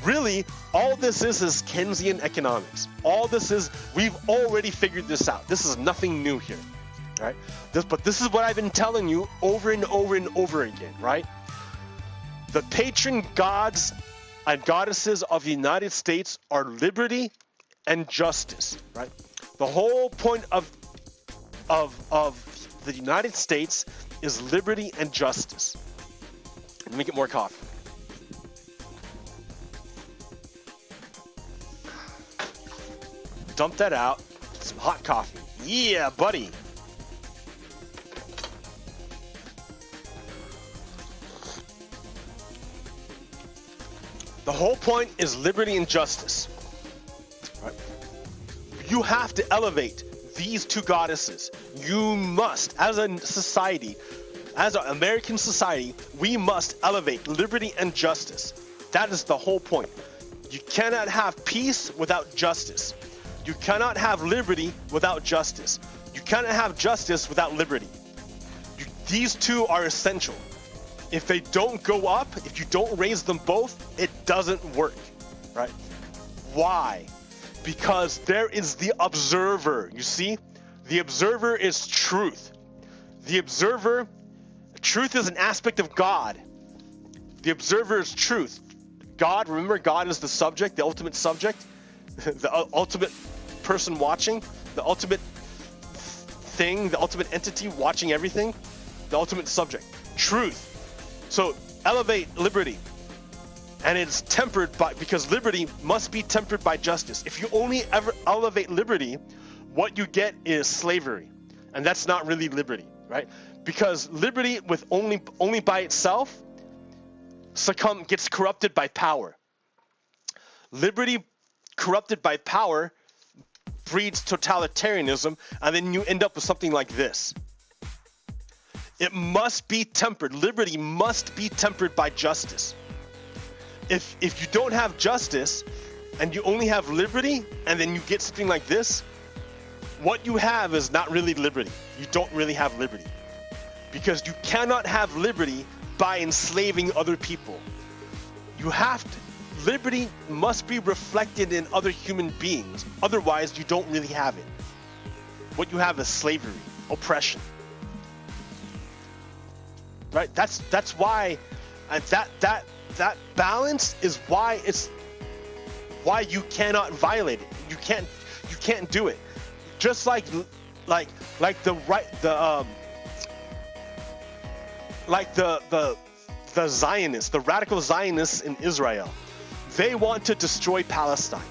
Really, all this is Keynesian economics. All this is, we've already figured this out. This is nothing new here, right? But this is what I've been telling you over and over and over again, right? The patron gods and goddesses of the United States are liberty and justice, right? The whole point of the United States is liberty and justice. Let me get more coffee. Dump that out. Some hot coffee. Yeah, buddy. The whole point is liberty and justice. Right? You have to elevate these two goddesses. You must, as a society, as an American society, we must elevate liberty and justice. That is the whole point. You cannot have peace without justice. You cannot have liberty without justice. You cannot have justice without liberty. These two are essential. If they don't go up, if you don't raise them both, it doesn't work, right? Why? Because there is the observer. You see, the observer is truth. Truth is an aspect of God. The observer is truth. God, remember, God is the subject, the ultimate subject, the ultimate person watching, the ultimate thing, the ultimate entity watching everything, the ultimate subject, truth. So elevate liberty, and it's tempered by, because liberty must be tempered by justice. If you only ever elevate liberty, what you get is slavery, and that's not really liberty, right? Because liberty with only by itself gets corrupted by power. Liberty corrupted by power breeds totalitarianism, and then you end up with something like this. It must be tempered. Liberty must be tempered by justice. If you don't have justice and you only have liberty, and then you get something like this, what you have is not really liberty. You don't really have liberty, because you cannot have liberty by enslaving other people. Liberty must be reflected in other human beings. Otherwise, you don't really have it. What you have is slavery, oppression. Right? That's why, and that balance is why you cannot violate it. You can't do it. Just like the Zionists, the radical Zionists in Israel. They want to destroy Palestine.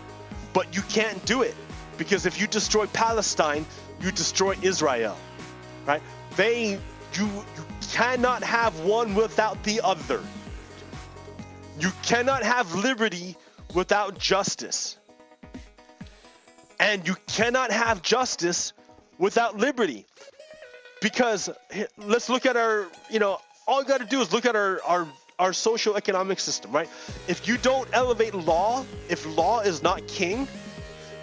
But you can't do it, because if you destroy Palestine, you destroy Israel, right? You cannot have one without the other. You cannot have liberty without justice. And you cannot have justice without liberty. Because let's look at our, all you got to do is look at our social economic system, right? If you don't elevate law, if law is not king,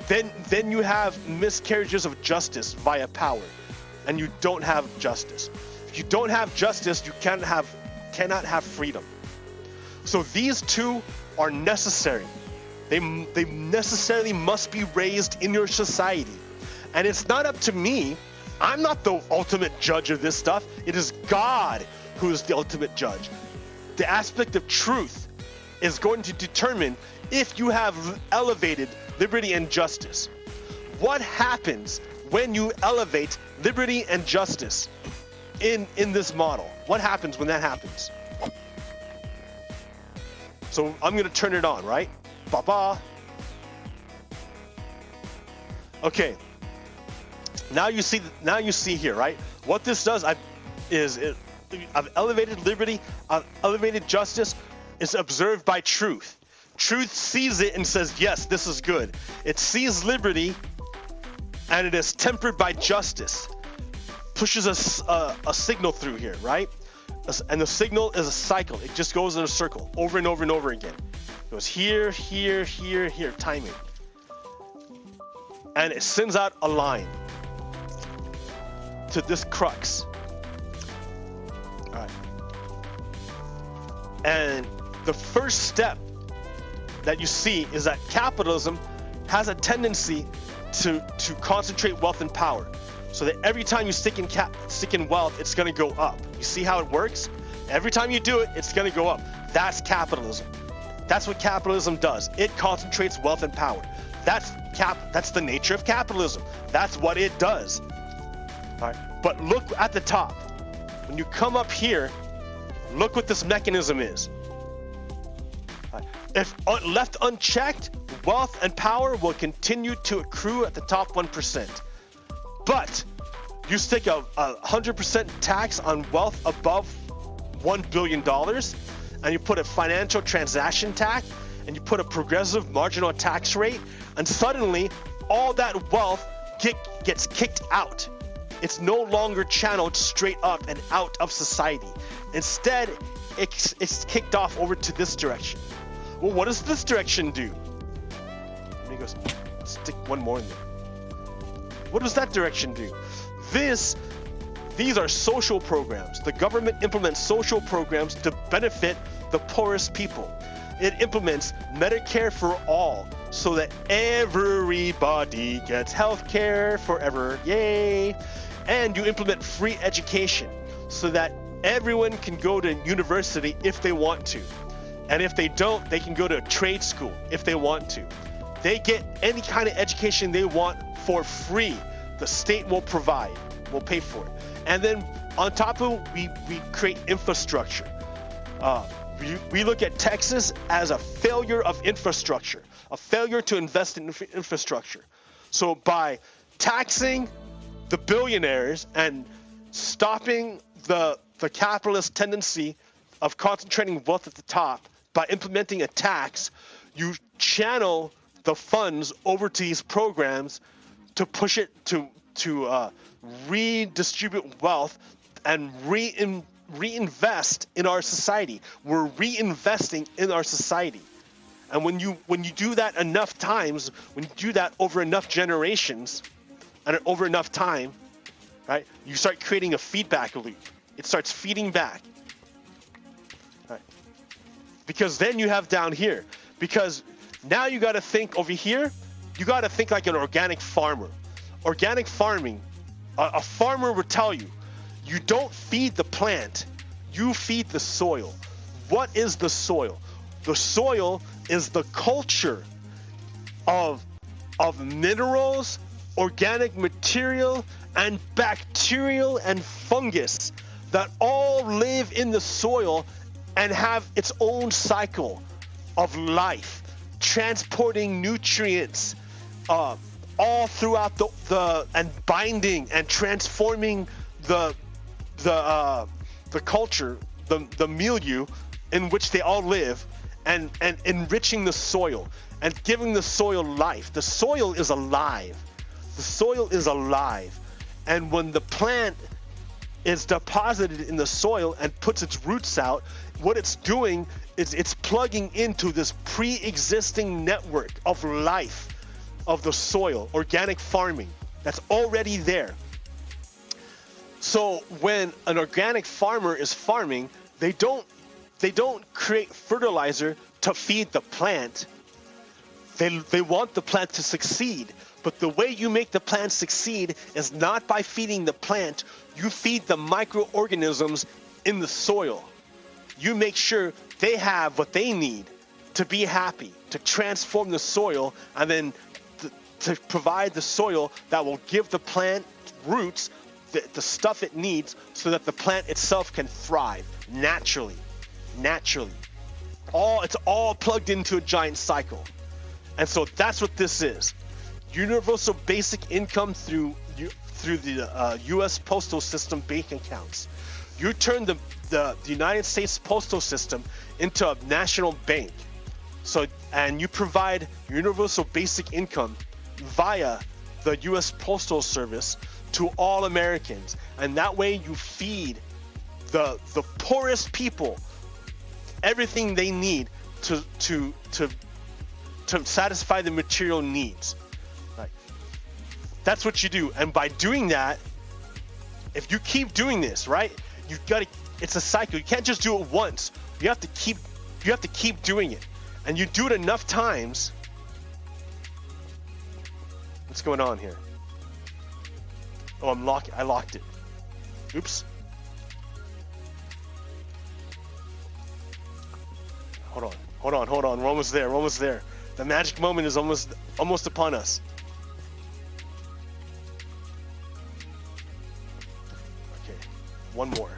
then you have miscarriages of justice via power, and you don't have justice. If you don't have justice, you cannot have freedom. So these two are necessary. They necessarily must be raised in your society. And it's not up to me. I'm not the ultimate judge of this stuff. It is God who is the ultimate judge. The aspect of truth is going to determine if you have elevated liberty and justice. What happens when you elevate liberty and justice in this model? What happens when that happens? So I'm going to turn it on, right? Ba-ba. Okay. Now you see here, right? What this does, I've elevated liberty, I've elevated justice. It's observed by truth. Truth sees it and says, yes, this is good. It sees liberty, and it is tempered by justice. Pushes a signal through here, right? And the signal is a cycle. It just goes in a circle over and over and over again. It goes here, here, here, here, timing. And it sends out a line to this crux. All right. And the first step that you see is that capitalism has a tendency to concentrate wealth and power, so that every time you stick in wealth, it's going to go up. You see how it works? Every time you do it, it's going to go up. That's capitalism. That's what capitalism does. It concentrates wealth and power. That's the nature of capitalism. That's what it does. All right. But look at the top. When you come up here, look what this mechanism is. All right. If left unchecked, wealth and power will continue to accrue at the top 1%. But you stick a 100% tax on wealth above $1 billion, and you put a financial transaction tax, and you put a progressive marginal tax rate, and suddenly all that wealth gets kicked out. It's no longer channeled straight up and out of society. Instead, it's kicked off over to this direction. Well, what does this direction do? And he goes, stick one more in there. What does that direction do? These are social programs. The government implements social programs to benefit the poorest people. It implements Medicare for all, so that everybody gets health care forever. Yay! And you implement free education, so that everyone can go to university if they want to. And if they don't, they can go to a trade school if they want to. They get any kind of education they want for free. The state will provide, will pay for it. And then on top of it, we create infrastructure. We look at Texas as a failure of infrastructure, a failure to invest in infrastructure. So by taxing the billionaires and stopping the capitalist tendency of concentrating wealth at the top, by implementing a tax, you channel the funds over to these programs to push it to redistribute wealth and reinvest in our society. We're reinvesting in our society. And when you do that enough times, when you do that over enough generations and over enough time, right, you start creating a feedback loop. It starts feeding back. Right? Because then you have down here, because now you got to think over here, you got to think like an organic farmer. Organic farming, a farmer would tell you, you don't feed the plant, you feed the soil. What is the soil? The soil is the culture of minerals, organic material, and bacterial and fungus that all live in the soil and have its own cycle of life, transporting nutrients all throughout the and binding and transforming the culture, the milieu in which they all live, and enriching the soil and giving the soil life. The soil is alive. The soil is alive. And when the plant is deposited in the soil and puts its roots out, what it's doing is it's plugging into this pre-existing network of life of the soil, organic farming that's already there. So when an organic farmer is farming, they don't create fertilizer to feed the plant. They want the plant to succeed. But the way you make the plant succeed is not by feeding the plant. You feed the microorganisms in the soil. You make sure they have what they need to be happy, to transform the soil, and then to provide the soil that will give the plant roots, the stuff it needs, so that the plant itself can thrive naturally. It's all plugged into a giant cycle. And so that's what this is. Universal basic income through the U.S. postal system bank accounts. You turn the United States postal system into a national bank. And you provide universal basic income via the U.S. Postal Service to all Americans. And that way you feed the poorest people everything they need to satisfy the material needs. Right? That's what you do. And by doing that, if you keep doing this, right, it's a cycle. You can't just do it once. You have to keep doing it. And you do it enough times. What's going on here? Oh, I locked it. Oops. Hold on. We're almost there. The magic moment is almost upon us. Okay, one more.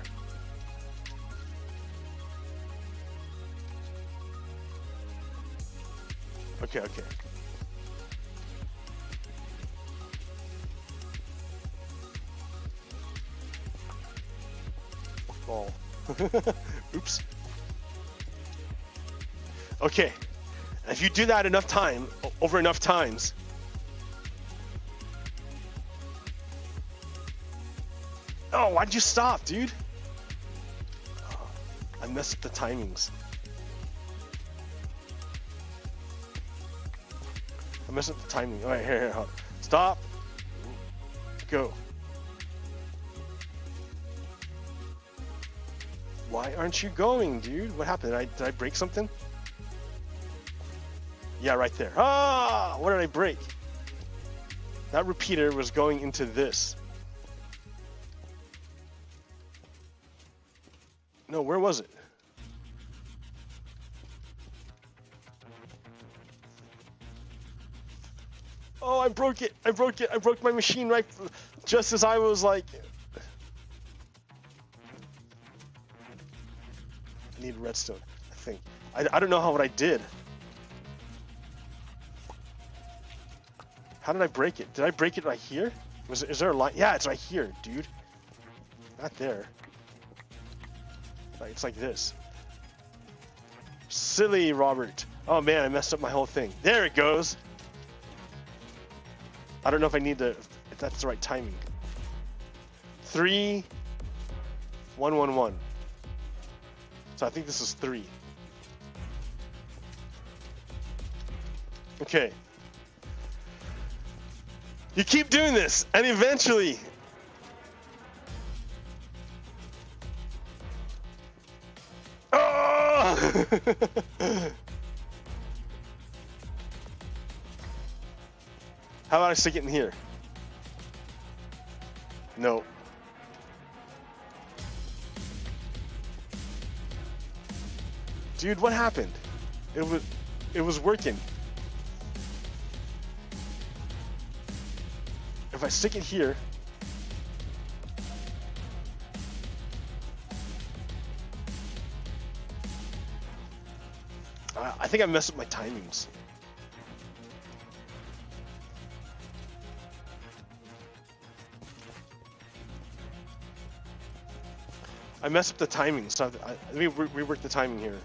Okay. Ball. Oops. Okay. If you do that over enough times, oh, why'd you stop, dude? Oh, I messed up the timings. All right, here. Stop. Go. Why aren't you going, dude? What happened? Did I break something? Yeah, right there. Ah! What did I break? That repeater was going into this. No, where was it? Oh, I broke it. I broke my machine right just as I was like... I need redstone, I think. I don't know what I did. How did I break it? Did I break it right here? Is there a line? Yeah, it's right here, dude. Not there. It's like this. Silly Robert. Oh man, I messed up my whole thing. There it goes. I don't know if that's the right timing. 3, 1, 1, 1. So I think this is 3. Okay. You keep doing this, and eventually... Oh! How about I stick it in here? No. Dude, what happened? It was working. If I stick it here, I think I messed up my timings. I messed up the timing, so let me rework the timing here.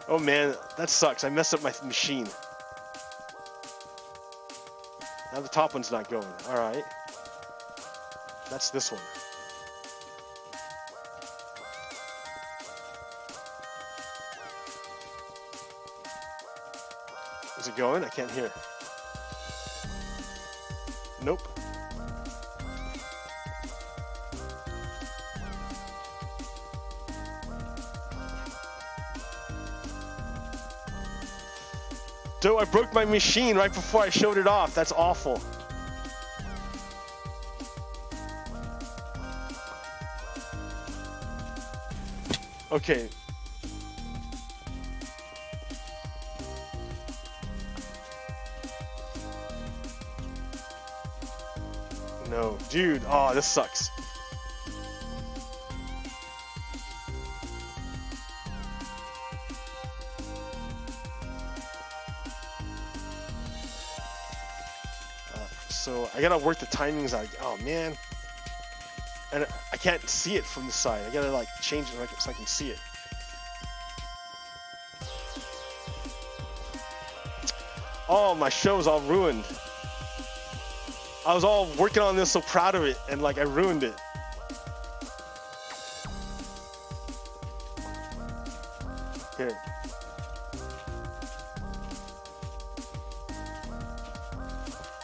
Oh man, that sucks. I messed up my machine. Now the top one's not going. All right. That's this one. Is it going? I can't hear. Nope. Dude, I broke my machine right before I showed it off. That's awful. Okay. No, dude. Oh, this sucks. So I gotta work the timings out. Oh man. And I can't see it from the side. I gotta like change it so I can see it. Oh, my show's all ruined. I was all working on this, so proud of it, and like I ruined it. Here.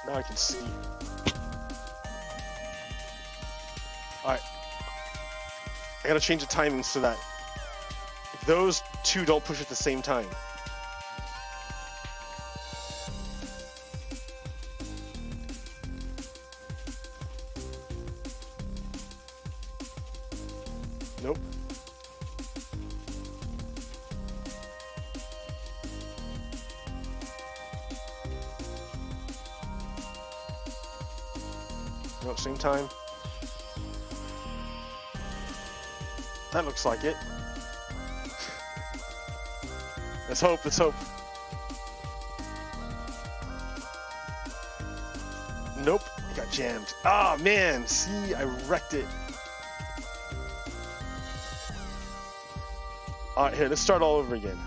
Now I can see. Alright. I gotta change the timing so that those two don't push at the same time. Nope. No, same time. That looks like it. Let's hope, let's hope. Nope, it got jammed. Ah, oh, man, see, I wrecked it. All right, here, let's start all over again.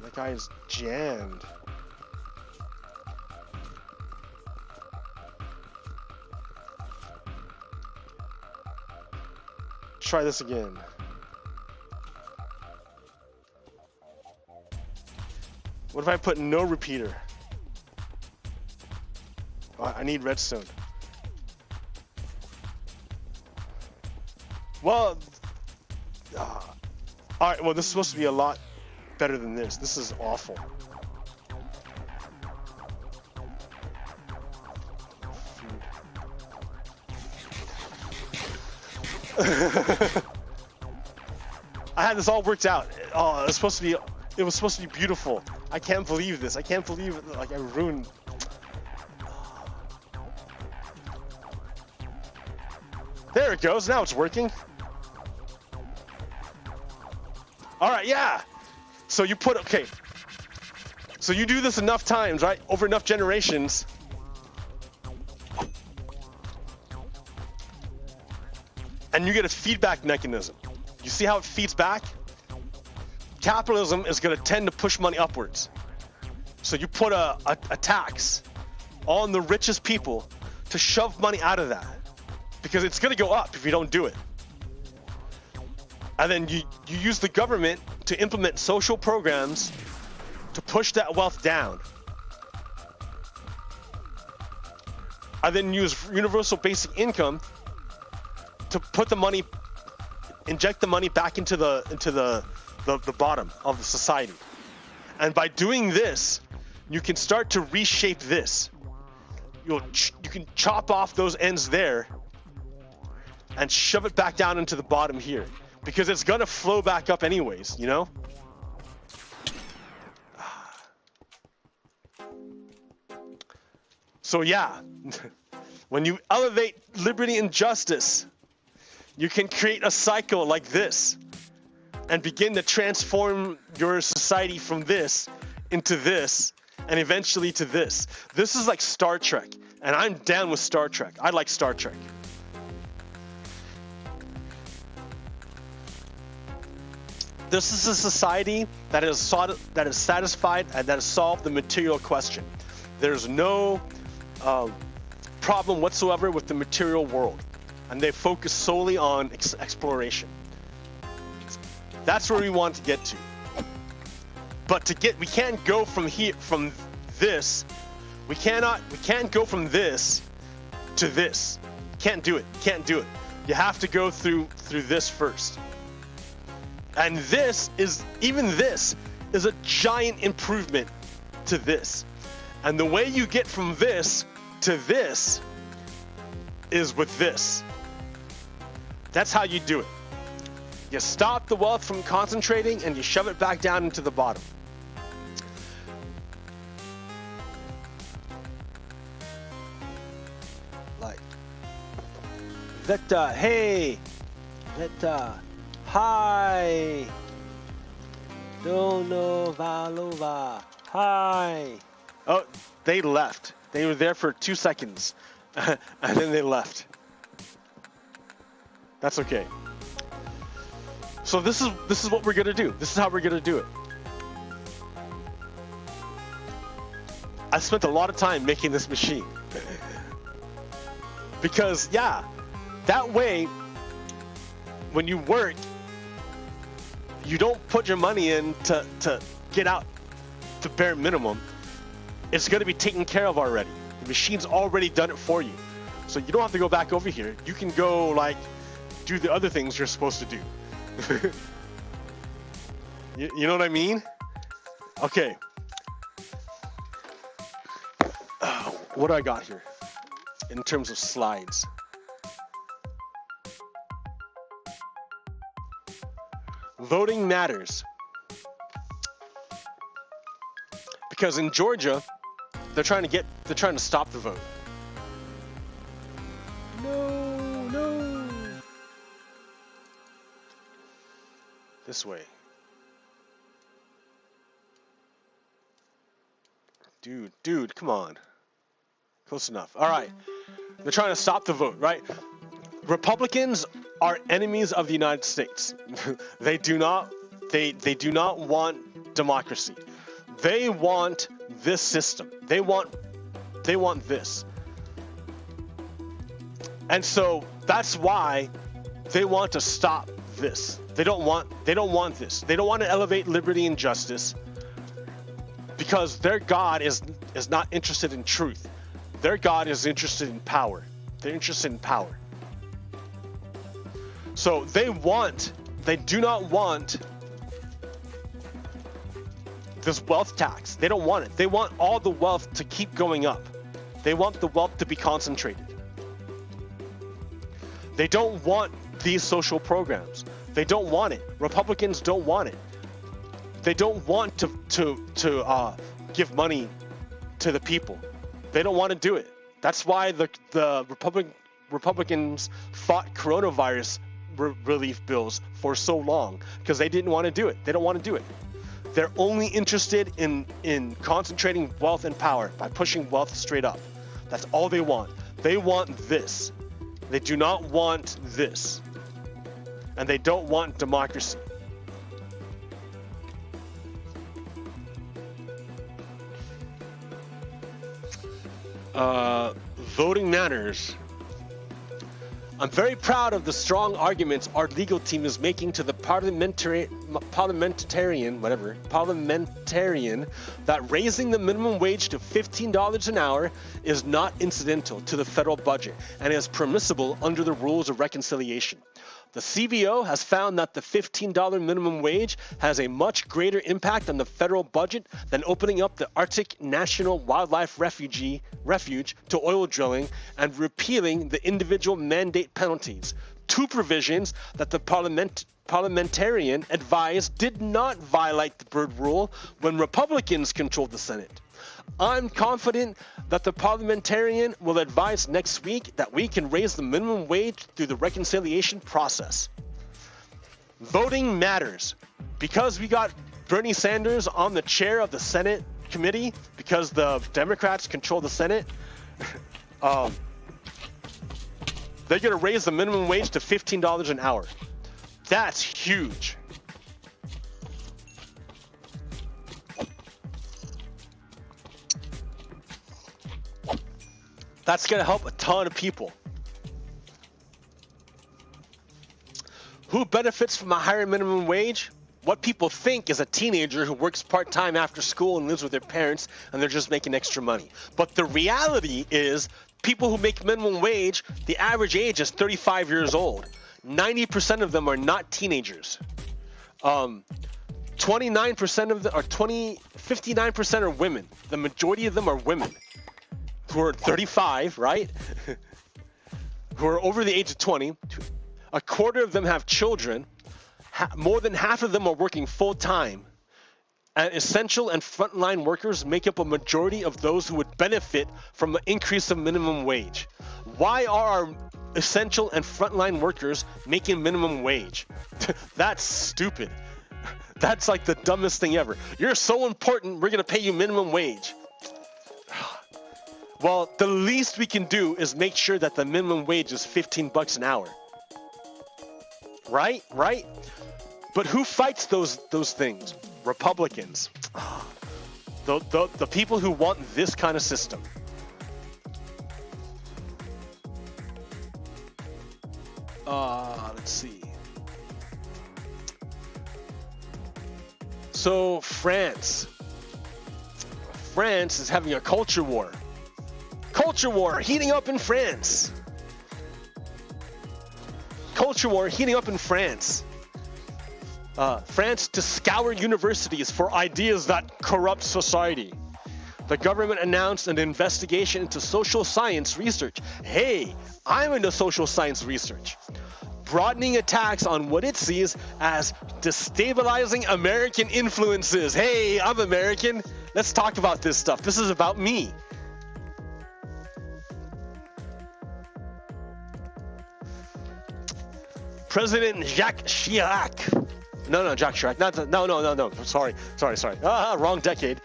That guy is jammed. Try this again. What if I put no repeater? Oh, I need redstone. Well, all right. Well, this is supposed to be a lot better than this. This is awful. I had this all worked out. Oh, it was supposed to be beautiful. I can't believe this. I can't believe it. Like I ruined. There it goes. Now it's working. All right, yeah. So you put, okay. So you do this enough times, right? Over enough generations. And you get a feedback mechanism. You see how it feeds back? Capitalism is going to tend to push money upwards. So you put a tax on the richest people to shove money out of that. Because it's going to go up if you don't do it. And then you use the government to implement social programs to push that wealth down. And then use universal basic income to put the money, inject the money back into the bottom of the society. And by doing this, you can start to reshape this. You can chop off those ends there and shove it back down into the bottom here, because it's gonna flow back up anyways, you know? So yeah, when you elevate liberty and justice, You can create a cycle like this and begin to transform your society from this into this and eventually to this. This is like Star Trek, and I'm down with Star Trek. I like Star Trek. This is a society that is satisfied and that has solved the material question. There's no problem whatsoever with the material world, and they focus solely on exploration. That's where we want to get to. But we can't go from here, from this. We can't go from this to this. Can't do it. Can't do it. You have to go through this first. And even this is a giant improvement to this. And the way you get from this to this is with this. That's how you do it. You stop the wealth from concentrating and you shove it back down into the bottom. Like, Vecta, hey, Vecta. Hi. Dono Valova. Hi. Oh, they left. They were there for 2 seconds, and then they left. That's okay. So this is what we're gonna do. This is how we're gonna do it. I spent a lot of time making this machine because yeah, that way when you work, you don't put your money in to get out the bare minimum. It's going to be taken care of already. The machine's already done it for you. So you don't have to go back over here. You can go like do the other things you're supposed to do. You know what I mean? Okay. What do I got here in terms of slides? Voting matters because in Georgia they're trying to stop the vote. No. This way. Dude, come on. Close enough. All right. They're trying to stop the vote, right? Republicans are enemies of the United States. They do not want democracy. They want this system. They want this. And so that's why they want to stop this. They don't want this. They don't want to elevate liberty and justice because their God is not interested in truth. Their God is interested in power. They're interested in power. So they do not want this wealth tax. They don't want it. They want all the wealth to keep going up. They want the wealth to be concentrated. They don't want these social programs. They don't want it. Republicans don't want it. They don't want to give money to the people. They don't want to do it. That's why the Republicans fought coronavirus relief bills for so long, because they didn't want to do it. They don't want to do it. They're only interested in concentrating wealth and power by pushing wealth straight up. That's all they want. They want this. They do not want this. And they don't want democracy. Voting matters. I'm very proud of the strong arguments our legal team is making to the parliamentarian that raising the minimum wage to $15 an hour is not incidental to the federal budget and is permissible under the rules of reconciliation. The CBO has found that the $15 minimum wage has a much greater impact on the federal budget than opening up the Arctic National Wildlife Refuge to oil drilling and repealing the individual mandate penalties, two provisions that the parliamentarian advised did not violate the Byrd Rule when Republicans controlled the Senate. I'm confident that the parliamentarian will advise next week that we can raise the minimum wage through the reconciliation process. Voting matters. Because we got Bernie Sanders on the chair of the Senate committee, because the Democrats control the Senate, they're going to raise the minimum wage to $15 an hour. That's huge. That's going to help a ton of people. Who benefits from a higher minimum wage? What people think is a teenager who works part-time after school and lives with their parents and they're just making extra money. But the reality is people who make minimum wage, the average age is 35 years old. 90% of them are not teenagers. 29% of them are 59% are women. The majority of them are women who are 35, right? Who are over the age of 20. A quarter of them have children. More than half of them are working full-time. And essential and frontline workers make up a majority of those who would benefit from an increase of minimum wage. Why are our essential and frontline workers making minimum wage? That's stupid. That's like the dumbest thing ever. You're so important, we're going to pay you minimum wage. Well, the least we can do is make sure that the minimum wage is $15 an hour. Right? But who fights those things? Republicans. The people who want this kind of system. Let's see. So France is having a culture war. Culture war heating up in France. Culture war heating up in France. France to scour universities for ideas that corrupt society. The government announced an investigation into social science research. Hey, I'm into social science research. Broadening attacks on what it sees as destabilizing American influences. Hey, I'm American. Let's talk about this stuff. This is about me. President Jacques Chirac. No, Jacques Chirac. No. Sorry. Wrong decade.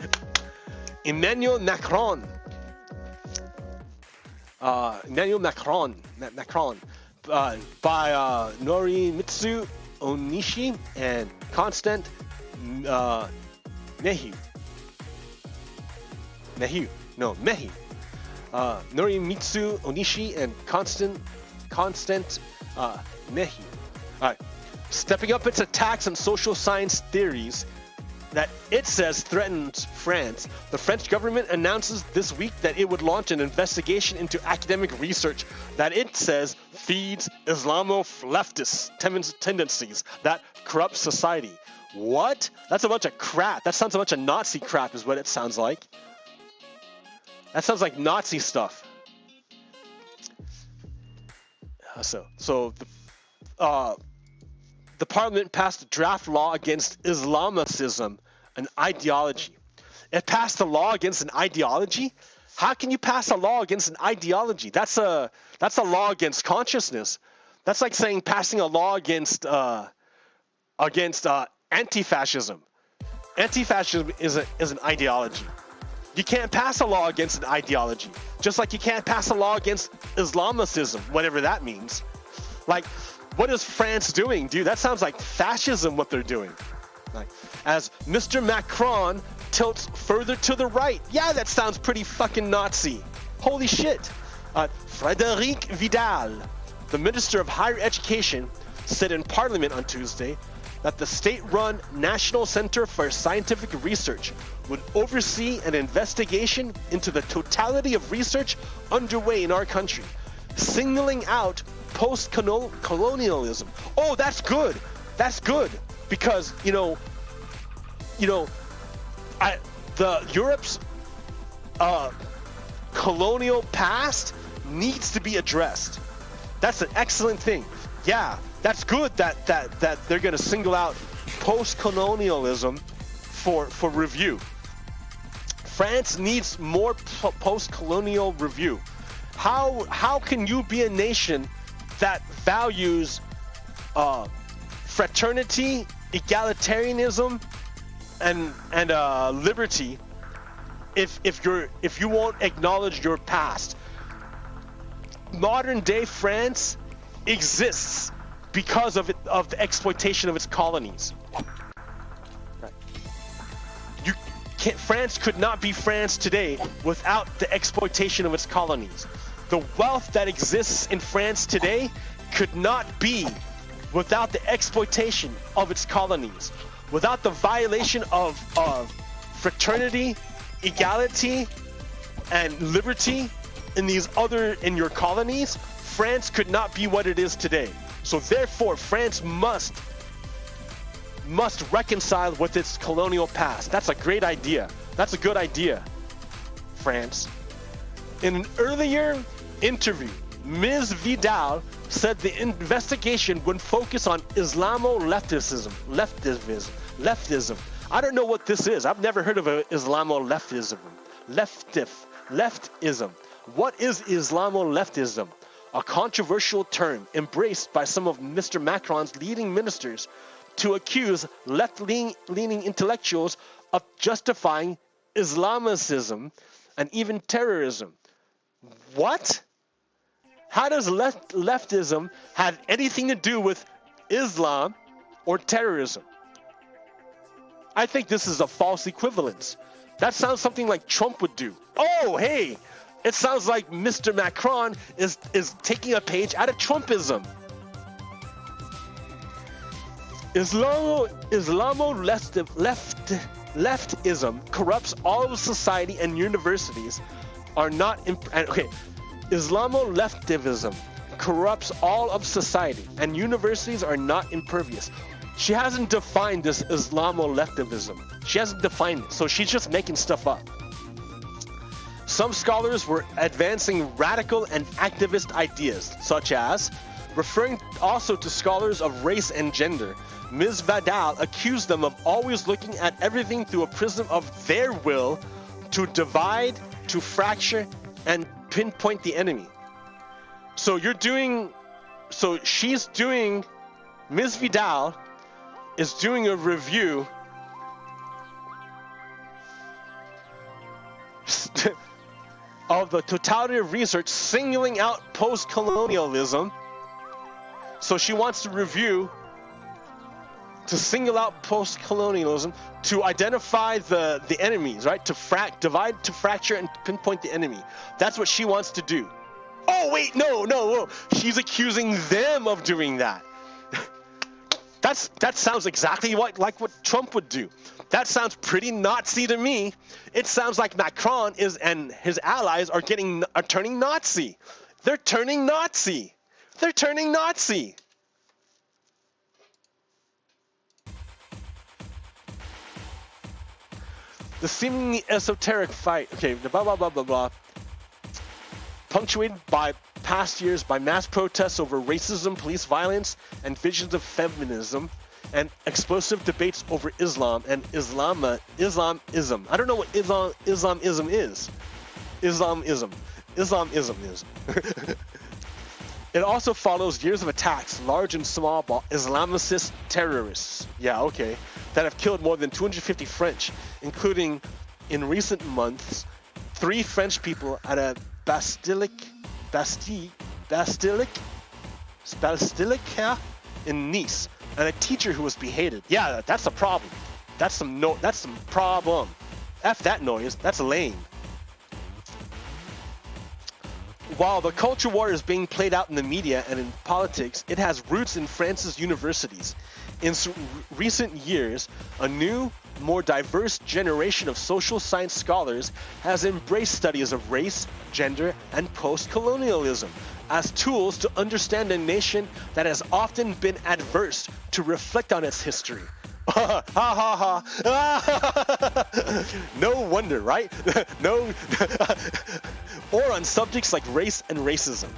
Emmanuel Macron. By Norimitsu Onishi and Constant Mehi. Norimitsu Onishi and Constant Mehi. All right. Stepping up its attacks on social science theories that it says threatens France, the French government announces this week that it would launch an investigation into academic research that it says feeds Islamo-leftist tendencies that corrupt society. What? That's a bunch of crap. That sounds a bunch of Nazi crap is what it sounds like. That sounds like Nazi stuff. The parliament passed a draft law against Islamicism, an ideology. It passed a law against an ideology? How can you pass a law against an ideology? That's a law against consciousness. That's like saying passing a law against anti-fascism. Anti-fascism is an ideology. You can't pass a law against an ideology, just like you can't pass a law against Islamicism, whatever that means. Like, what is France doing, dude? That sounds like fascism, what they're doing. Like, as Mr. Macron tilts further to the right. Yeah, that sounds pretty fucking Nazi. Holy shit. Frédéric Vidal, the Minister of Higher Education, said in Parliament on Tuesday that the state-run National Center for Scientific Research would oversee an investigation into the totality of research underway in our country, singling out post-colonialism. Oh, that's good. That's good because Europe's colonial past needs to be addressed. That's an excellent thing. Yeah, that's good that they're going to single out post-colonialism for review. France needs more post-colonial review. How can you be a nation that values fraternity, egalitarianism, and liberty if you won't acknowledge your past? Modern day France exists because of the exploitation of its colonies. France could not be France today without the exploitation of its colonies. The wealth that exists in France today could not be without the exploitation of its colonies, without the violation of fraternity, equality, and liberty in your colonies. France could not be what it is today. So therefore, France must reconcile with its colonial past. That's a great idea. That's a good idea, France. In an earlier interview, Ms. Vidal said the investigation would focus on Islamo-leftism. Leftism. I don't know what this is. I've never heard of Islamo-leftism. Leftism. What is Islamo-leftism? A controversial term embraced by some of Mr. Macron's leading ministers to accuse left-leaning intellectuals of justifying Islamicism and even terrorism. What? How does leftism have anything to do with Islam or terrorism? I think this is a false equivalence. That sounds something like Trump would do. Oh, hey, it sounds like Mr. Macron is taking a page out of Trumpism. Leftism corrupts all of society, and universities are not Islamo-leftivism corrupts all of society, and universities are not impervious. She hasn't defined this Islamo-leftivism. She hasn't defined it, so she's just making stuff up. Some scholars were advancing radical and activist ideas, such as referring also to scholars of race and gender. Ms. Vidal accused them of always looking at everything through a prism of their will to divide, to fracture, and pinpoint the enemy. Ms. Vidal is doing a review of the totality of research singling out post-colonialism. So she wants to single out post-colonialism, to identify the enemies, right? To divide, to fracture, and pinpoint the enemy. That's what she wants to do. Oh, wait, no. She's accusing them of doing that. That sounds exactly like what Trump would do. That sounds pretty Nazi to me. It sounds like Macron and his allies are turning Nazi. They're turning Nazi. They're turning Nazi. The seemingly esoteric fight, blah, punctuated by past years by mass protests over racism, police violence, and visions of feminism, and explosive debates over Islam and Islamism. I don't know what Islamism is. Islamism is. It also follows years of attacks, large and small, by Islamicist terrorists. Yeah, okay. That have killed more than 250 French, including, in recent months, 3 French people at a basilica in Nice, and a teacher who was beheaded. Yeah, that's a problem. That's some problem. F that noise. That's lame. While the culture war is being played out in the media and in politics, it has roots in France's universities. In recent years, a new, more diverse generation of social science scholars has embraced studies of race, gender, and post-colonialism as tools to understand a nation that has often been adverse, to reflect on its history. No wonder, right? No. Or on subjects like race and racism.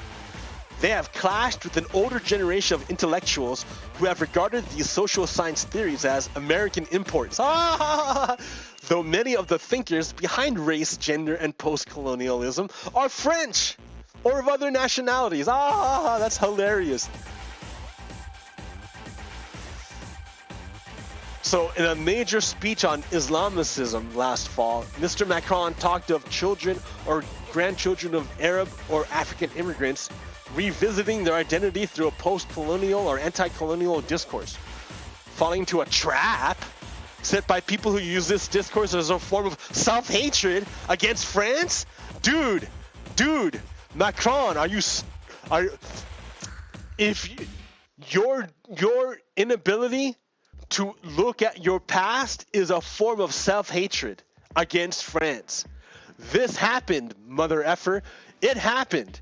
they have clashed with an older generation of intellectuals who have regarded these social science theories as American imports. Though many of the thinkers behind race, gender, and post-colonialism are French or of other nationalities. That's hilarious. So in a major speech on Islamicism last fall, Mr. Macron talked of children or grandchildren of Arab or African immigrants revisiting their identity through a post-colonial or anti-colonial discourse, falling into a trap set by people who use this discourse as a form of self-hatred against France. Dude, Macron, your inability to look at your past is a form of self-hatred against France. This happened, mother effer. It happened.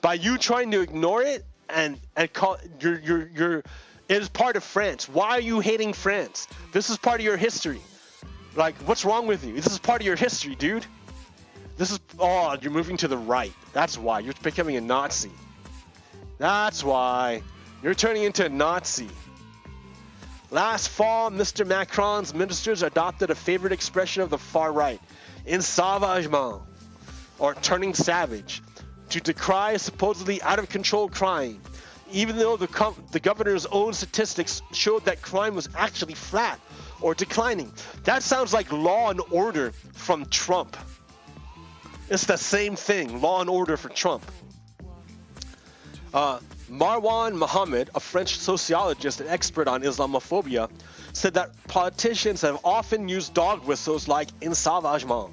By you trying to ignore it and call it is part of France. Why are you hating France? This is part of your history. Like, what's wrong with you? This is part of your history, dude. You're moving to the right. That's why. You're becoming a Nazi. That's why. You're turning into a Nazi. Last fall, Mr. Macron's ministers adopted a favorite expression of the far right, ensauvagement, or turning savage, to decry a supposedly out-of-control crime, even though the governor's own statistics showed that crime was actually flat or declining. That sounds like Law and Order from Trump. It's the same thing, Law and Order for Trump. Marwan Mohammed, a French sociologist and expert on Islamophobia, said that politicians have often used dog whistles like ensauvagement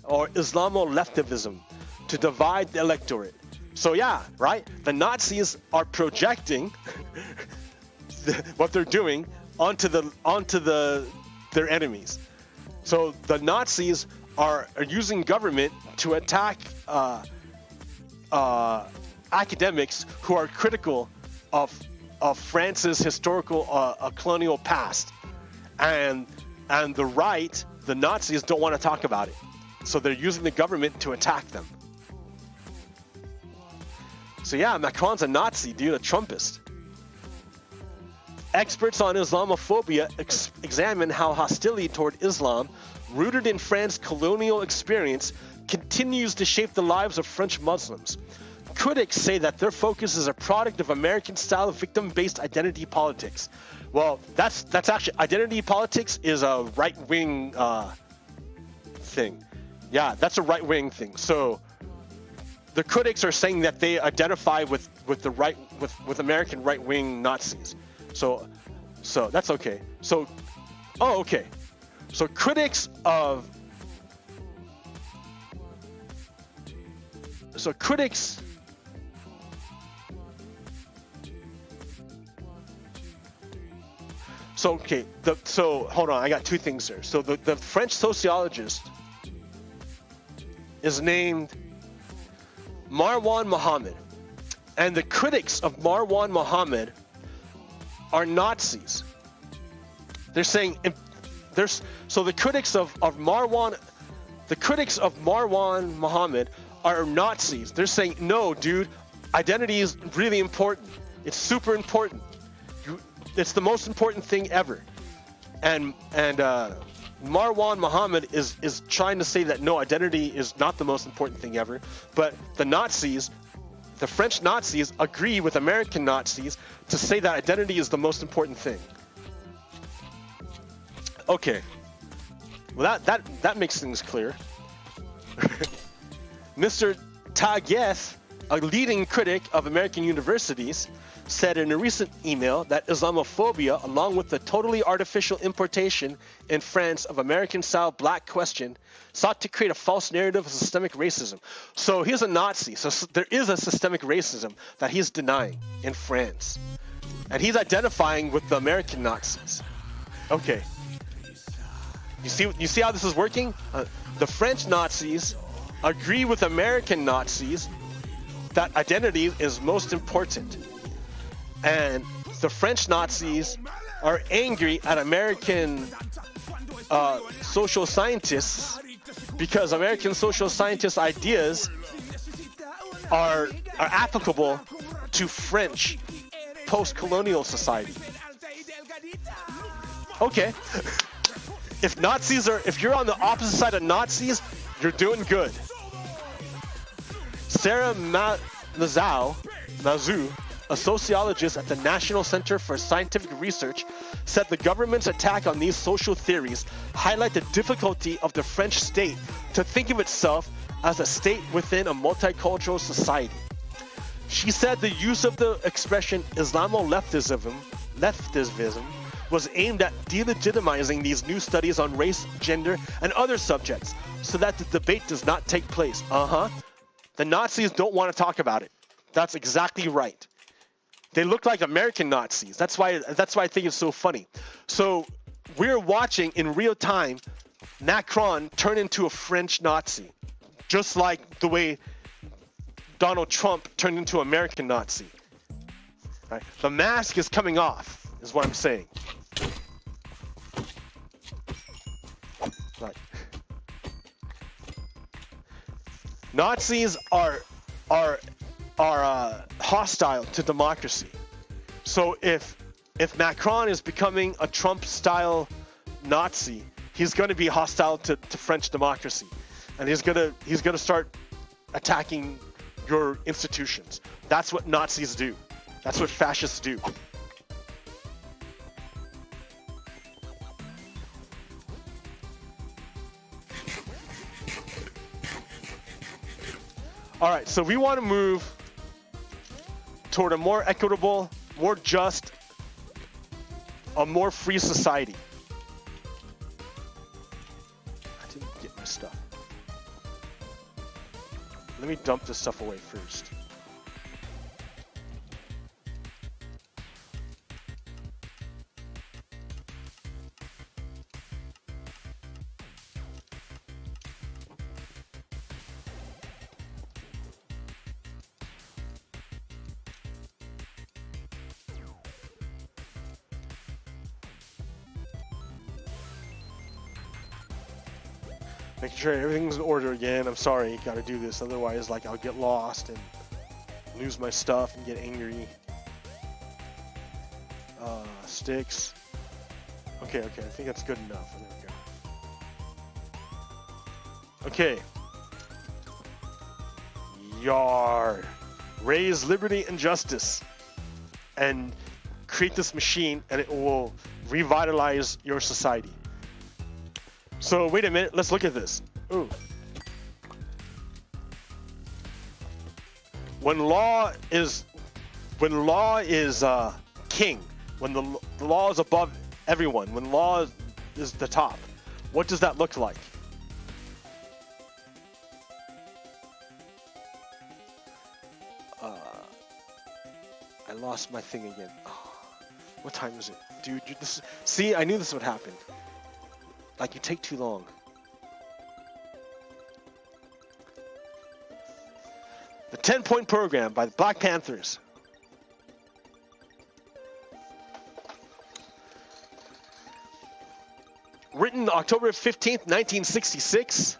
or Islamo-leftivism to divide the electorate. So yeah, right? The Nazis are projecting what they're doing onto their enemies. So the Nazis are using government to attack academics who are critical of France's historical colonial past, and the right, the Nazis, don't want to talk about it, so they're using the government to attack them. So yeah, Macron's a Nazi, dude, a Trumpist. Experts on Islamophobia examine how hostility toward Islam, rooted in France's colonial experience, continues to shape the lives of French Muslims. Critics say that their focus is a product of American-style victim-based identity politics. Well, that's actually, identity politics is a right-wing thing. Yeah, that's a right-wing thing. So the critics are saying that they identify with American right-wing Nazis. So that's okay. Okay. So critics hold on, I got two things there. So the French sociologist is named Marwan Mohammed, and the critics of Marwan Mohammed are Nazis. They're saying the critics of Marwan Mohammed are Nazis. They're saying, no, dude, identity is really important. It's super important. It's the most important thing ever. And Marwan Mohammed is trying to say that no, identity is not the most important thing ever. But the Nazis, the French Nazis, agree with American Nazis to say that identity is the most important thing. Okay. Well, that makes things clear. Mr. Taguieff, a leading critic of American universities, said in a recent email that Islamophobia, along with the totally artificial importation in France of American-style black question, sought to create a false narrative of systemic racism. So he's a Nazi. So there is a systemic racism that he's denying in France. And he's identifying with the American Nazis. Okay. You see how this is working? The French Nazis agree with American Nazis that identity is most important. And the French Nazis are angry at American social scientists because American social scientists' ideas are applicable to French post-colonial society. Okay. If you're on the opposite side of Nazis, you're doing good. Sarah Mazou, a sociologist at the National Center for Scientific Research, said the government's attack on these social theories highlight the difficulty of the French state to think of itself as a state within a multicultural society. She said the use of the expression Islamo-leftism was aimed at delegitimizing these new studies on race, gender, and other subjects so that the debate does not take place. The Nazis don't want to talk about it. That's exactly right. They look like American Nazis. That's why I think it's so funny. So we're watching in real time Macron turn into a French Nazi, just like the way Donald Trump turned into an American Nazi. Right? The mask is coming off, is what I'm saying. Right. Nazis are hostile to democracy. So if Macron is becoming a Trump-style Nazi, he's going to be hostile to French democracy, and he's gonna start attacking your institutions. That's what Nazis do. That's what fascists do. All right, so we want to move toward a more equitable, more just, a more free society. I didn't get my stuff. Let me dump this stuff away first. Making sure everything's in order again. I'm sorry, gotta do this. Otherwise, like, I'll get lost and lose my stuff and get angry. Sticks. Okay, I think that's good enough. There we go. Okay. Yar. Raise liberty and justice. And create this machine, and it will revitalize your society. So wait a minute, let's look at this. Ooh. When law is king, when the law is above everyone, when law is the top, what does that look like? I lost my thing again. Oh, what time is it? Dude, see, I knew this would happen. Like, you take too long. The 10-Point Program by the Black Panthers. Written October 15th, 1966.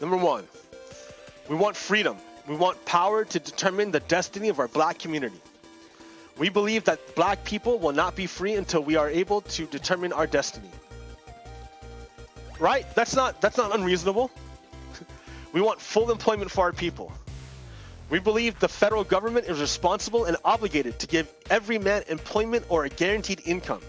Number one, we want freedom. We want power to determine the destiny of our black community. We believe that black people will not be free until we are able to determine our destiny. Right? That's not unreasonable. We want full employment for our people. We believe the federal government is responsible and obligated to give every man employment or a guaranteed income.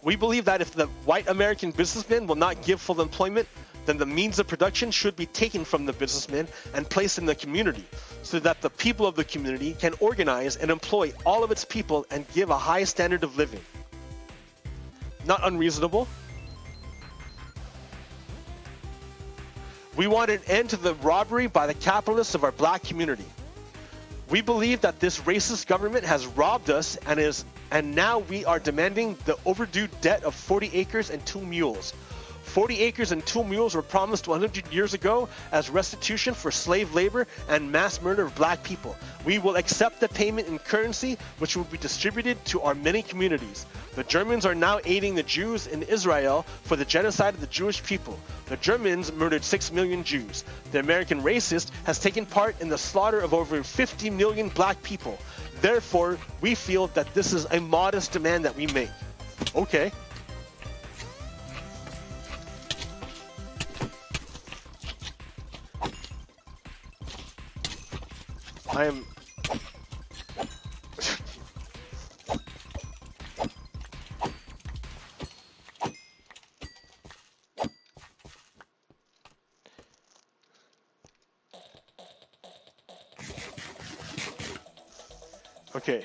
We believe that if the white American businessman will not give full employment, then the means of production should be taken from the businessman and placed in the community so that the people of the community can organize and employ all of its people and give a high standard of living. Not unreasonable. We want an end to the robbery by the capitalists of our black community. We believe that this racist government has robbed us and now we are demanding the overdue debt of 40 acres and 2 mules. 40 acres and 2 mules were promised 100 years ago as restitution for slave labor and mass murder of black people. We will accept the payment in currency, which will be distributed to our many communities. The Germans are now aiding the Jews in Israel for the genocide of the Jewish people. The Germans murdered 6 million Jews. The American racist has taken part in the slaughter of over 50 million black people. Therefore, we feel that this is a modest demand that we make. Okay. I am... Okay.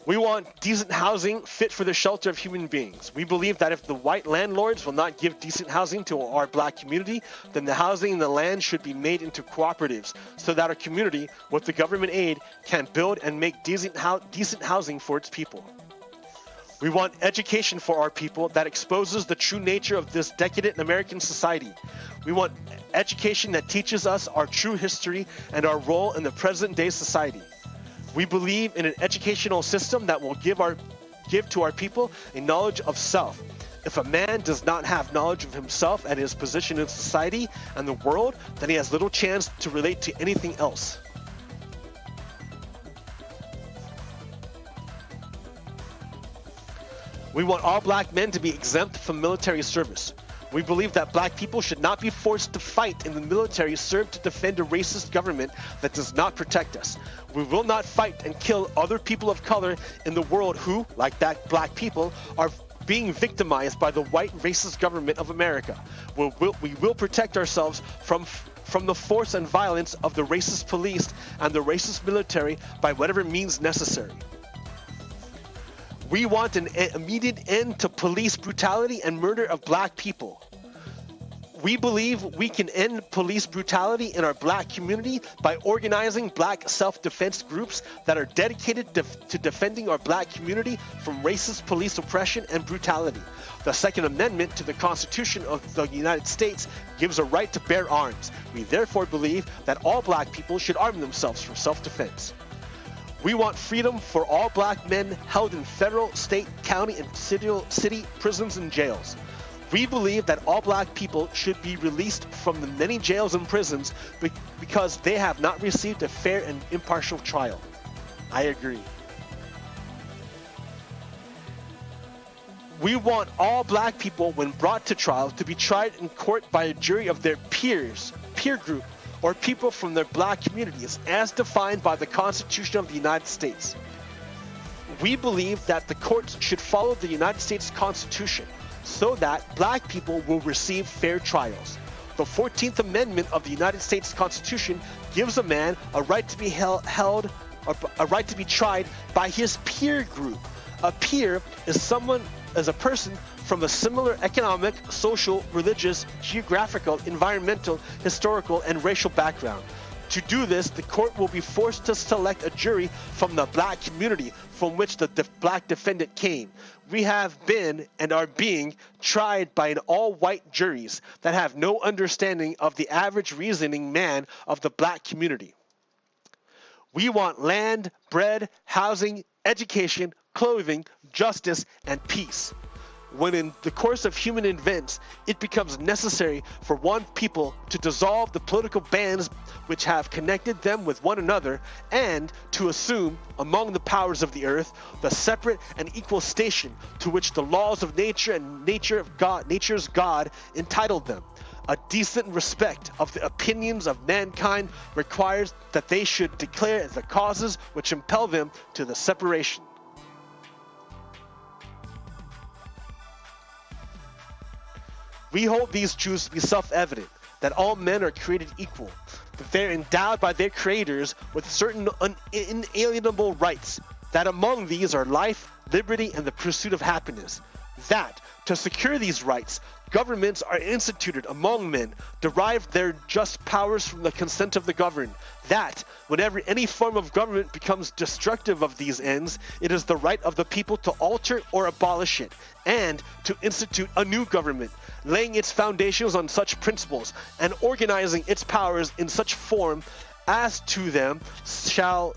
We want decent housing fit for the shelter of human beings. We believe that if the white landlords will not give decent housing to our black community, then the housing and the land should be made into cooperatives so that our community, with the government aid, can build and make decent housing for its people. We want education for our people that exposes the true nature of this decadent American society. We want education that teaches us our true history and our role in the present-day society. We believe in an educational system that will give to our people a knowledge of self. If a man does not have knowledge of himself and his position in society and the world, then he has little chance to relate to anything else. We want all black men to be exempt from military service. We believe that black people should not be forced to fight in the military served to defend a racist government that does not protect us. We will not fight and kill other people of color in the world who, like that black people, are being victimized by the white racist government of America. We will protect ourselves from the force and violence of the racist police and the racist military by whatever means necessary. We want an immediate end to police brutality and murder of black people. We believe we can end police brutality in our black community by organizing black self-defense groups that are dedicated to defending our black community from racist police oppression and brutality. The Second Amendment to the Constitution of the United States gives a right to bear arms. We therefore believe that all black people should arm themselves for self-defense. We want freedom for all black men held in federal, state, county, and city prisons and jails. We believe that all black people should be released from the many jails and prisons because they have not received a fair and impartial trial. I agree. We want all black people, when brought to trial, to be tried in court by a jury of their peer group, or people from their black communities, as defined by the Constitution of the United States. We believe that the courts should follow the United States Constitution so that black people will receive fair trials. The 14th Amendment of the United States Constitution gives a man a right to be a right to be tried by his peer group. A peer is a person from a similar economic, social, religious, geographical, environmental, historical, and racial background. To do this, the court will be forced to select a jury from the black community from which the black defendant came. We have been and are being tried by an all-white juries that have no understanding of the average reasoning man of the black community. We want land, bread, housing, education, clothing, justice, and peace. When in the course of human events, it becomes necessary for one people to dissolve the political bands which have connected them with one another, and to assume, among the powers of the earth, the separate and equal station to which the laws of nature and nature's God entitled them. A decent respect of the opinions of mankind requires that they should declare the causes which impel them to the separation. We hold these truths to be self-evident, that all men are created equal, that they're endowed by their creators with certain inalienable rights, that among these are life, liberty, and the pursuit of happiness, that To secure these rights, governments are instituted among men, derive their just powers from the consent of the governed, that, whenever any form of government becomes destructive of these ends, it is the right of the people to alter or abolish it, and to institute a new government, laying its foundations on such principles, and organizing its powers in such form as to them shall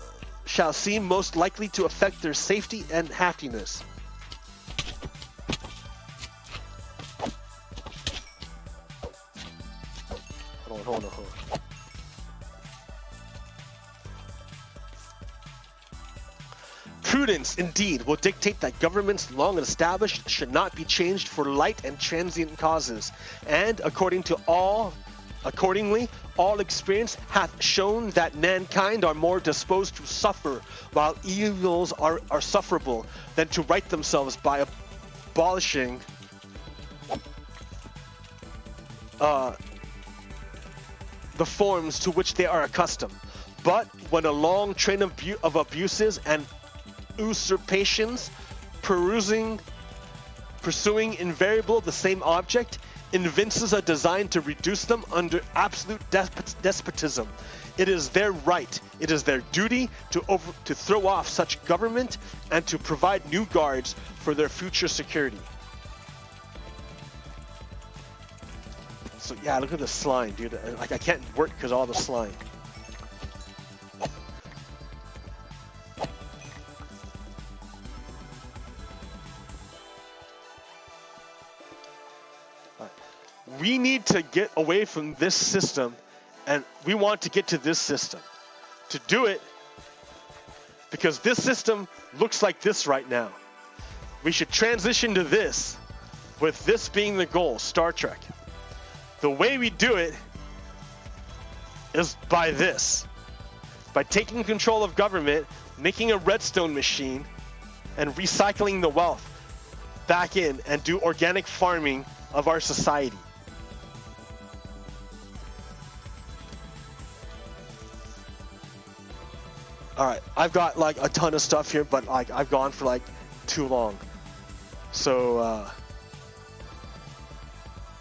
seem most likely to affect their safety and happiness. Hold on. Prudence, indeed, will dictate that governments long established should not be changed for light and transient causes, and accordingly, all experience hath shown that mankind are more disposed to suffer, while evils are sufferable, than to right themselves by abolishing the forms to which they are accustomed. But when a long train of abuses and usurpations, pursuing invariable the same object, evinces a design to reduce them under absolute despotism, it is their right, it is their duty to throw off such government and to provide new guards for their future security. So yeah, look at the slime, dude. Like, I can't work because of all the slime. We need to get away from this system, and we want to get to this system. To do it, because this system looks like this right now, we should transition to this, with this being the goal, Star Trek. The way we do it is by this. By taking control of government, making a redstone machine, and recycling the wealth back in and do organic farming of our society. Alright, I've got like a ton of stuff here, but like I've gone for like too long. So,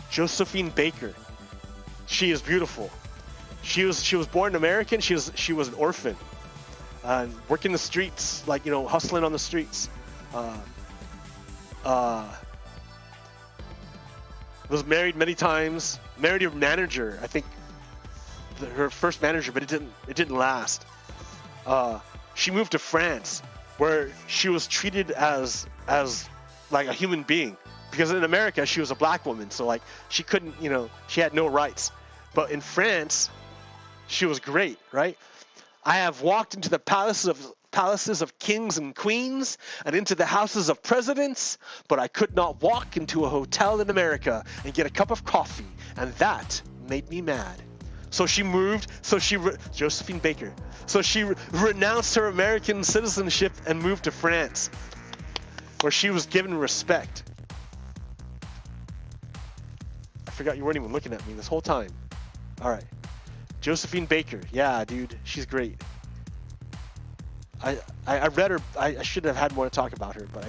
Josephine Baker. She is beautiful. She was born American. She was an orphan, working the streets, like, you know, hustling on the streets. Was married many times. Married a manager, I think, her first manager, but it didn't last. She moved to France, where she was treated as like a human being. Because in America, she was a black woman, so like she couldn't, you know, she had no rights. But in France, she was great, right? I have walked into the palaces of kings and queens and into the houses of presidents, but I could not walk into a hotel in America and get a cup of coffee, and that made me mad. So she moved, Josephine Baker. So she renounced her American citizenship and moved to France, where she was given respect. I forgot you weren't even looking at me this whole time. All right. Josephine Baker. Yeah, dude. She's great. I read her. I should have had more to talk about her, but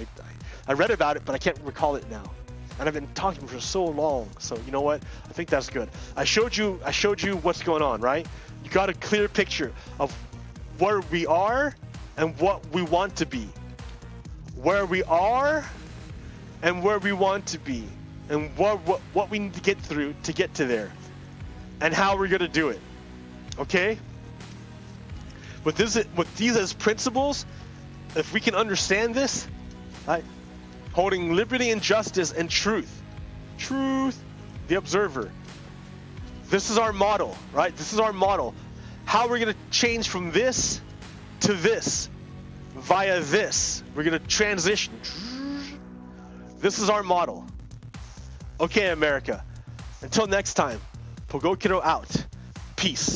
I read about it, but I can't recall it now. And I've been talking for so long. So you know what? I think that's good. I showed you what's going on, right? You got a clear picture of where we are and what we want to be. Where we are and where we want to be. And what we need to get through to get to there, and how we're gonna do it. Okay? With these as principles, if we can understand this, right? Holding liberty and justice and truth, the observer. This is our model, right? This is our model. How we're gonna change from this to this, via this. We're gonna transition. This is our model. Okay, America. Until next time, Pogokiro out. Peace.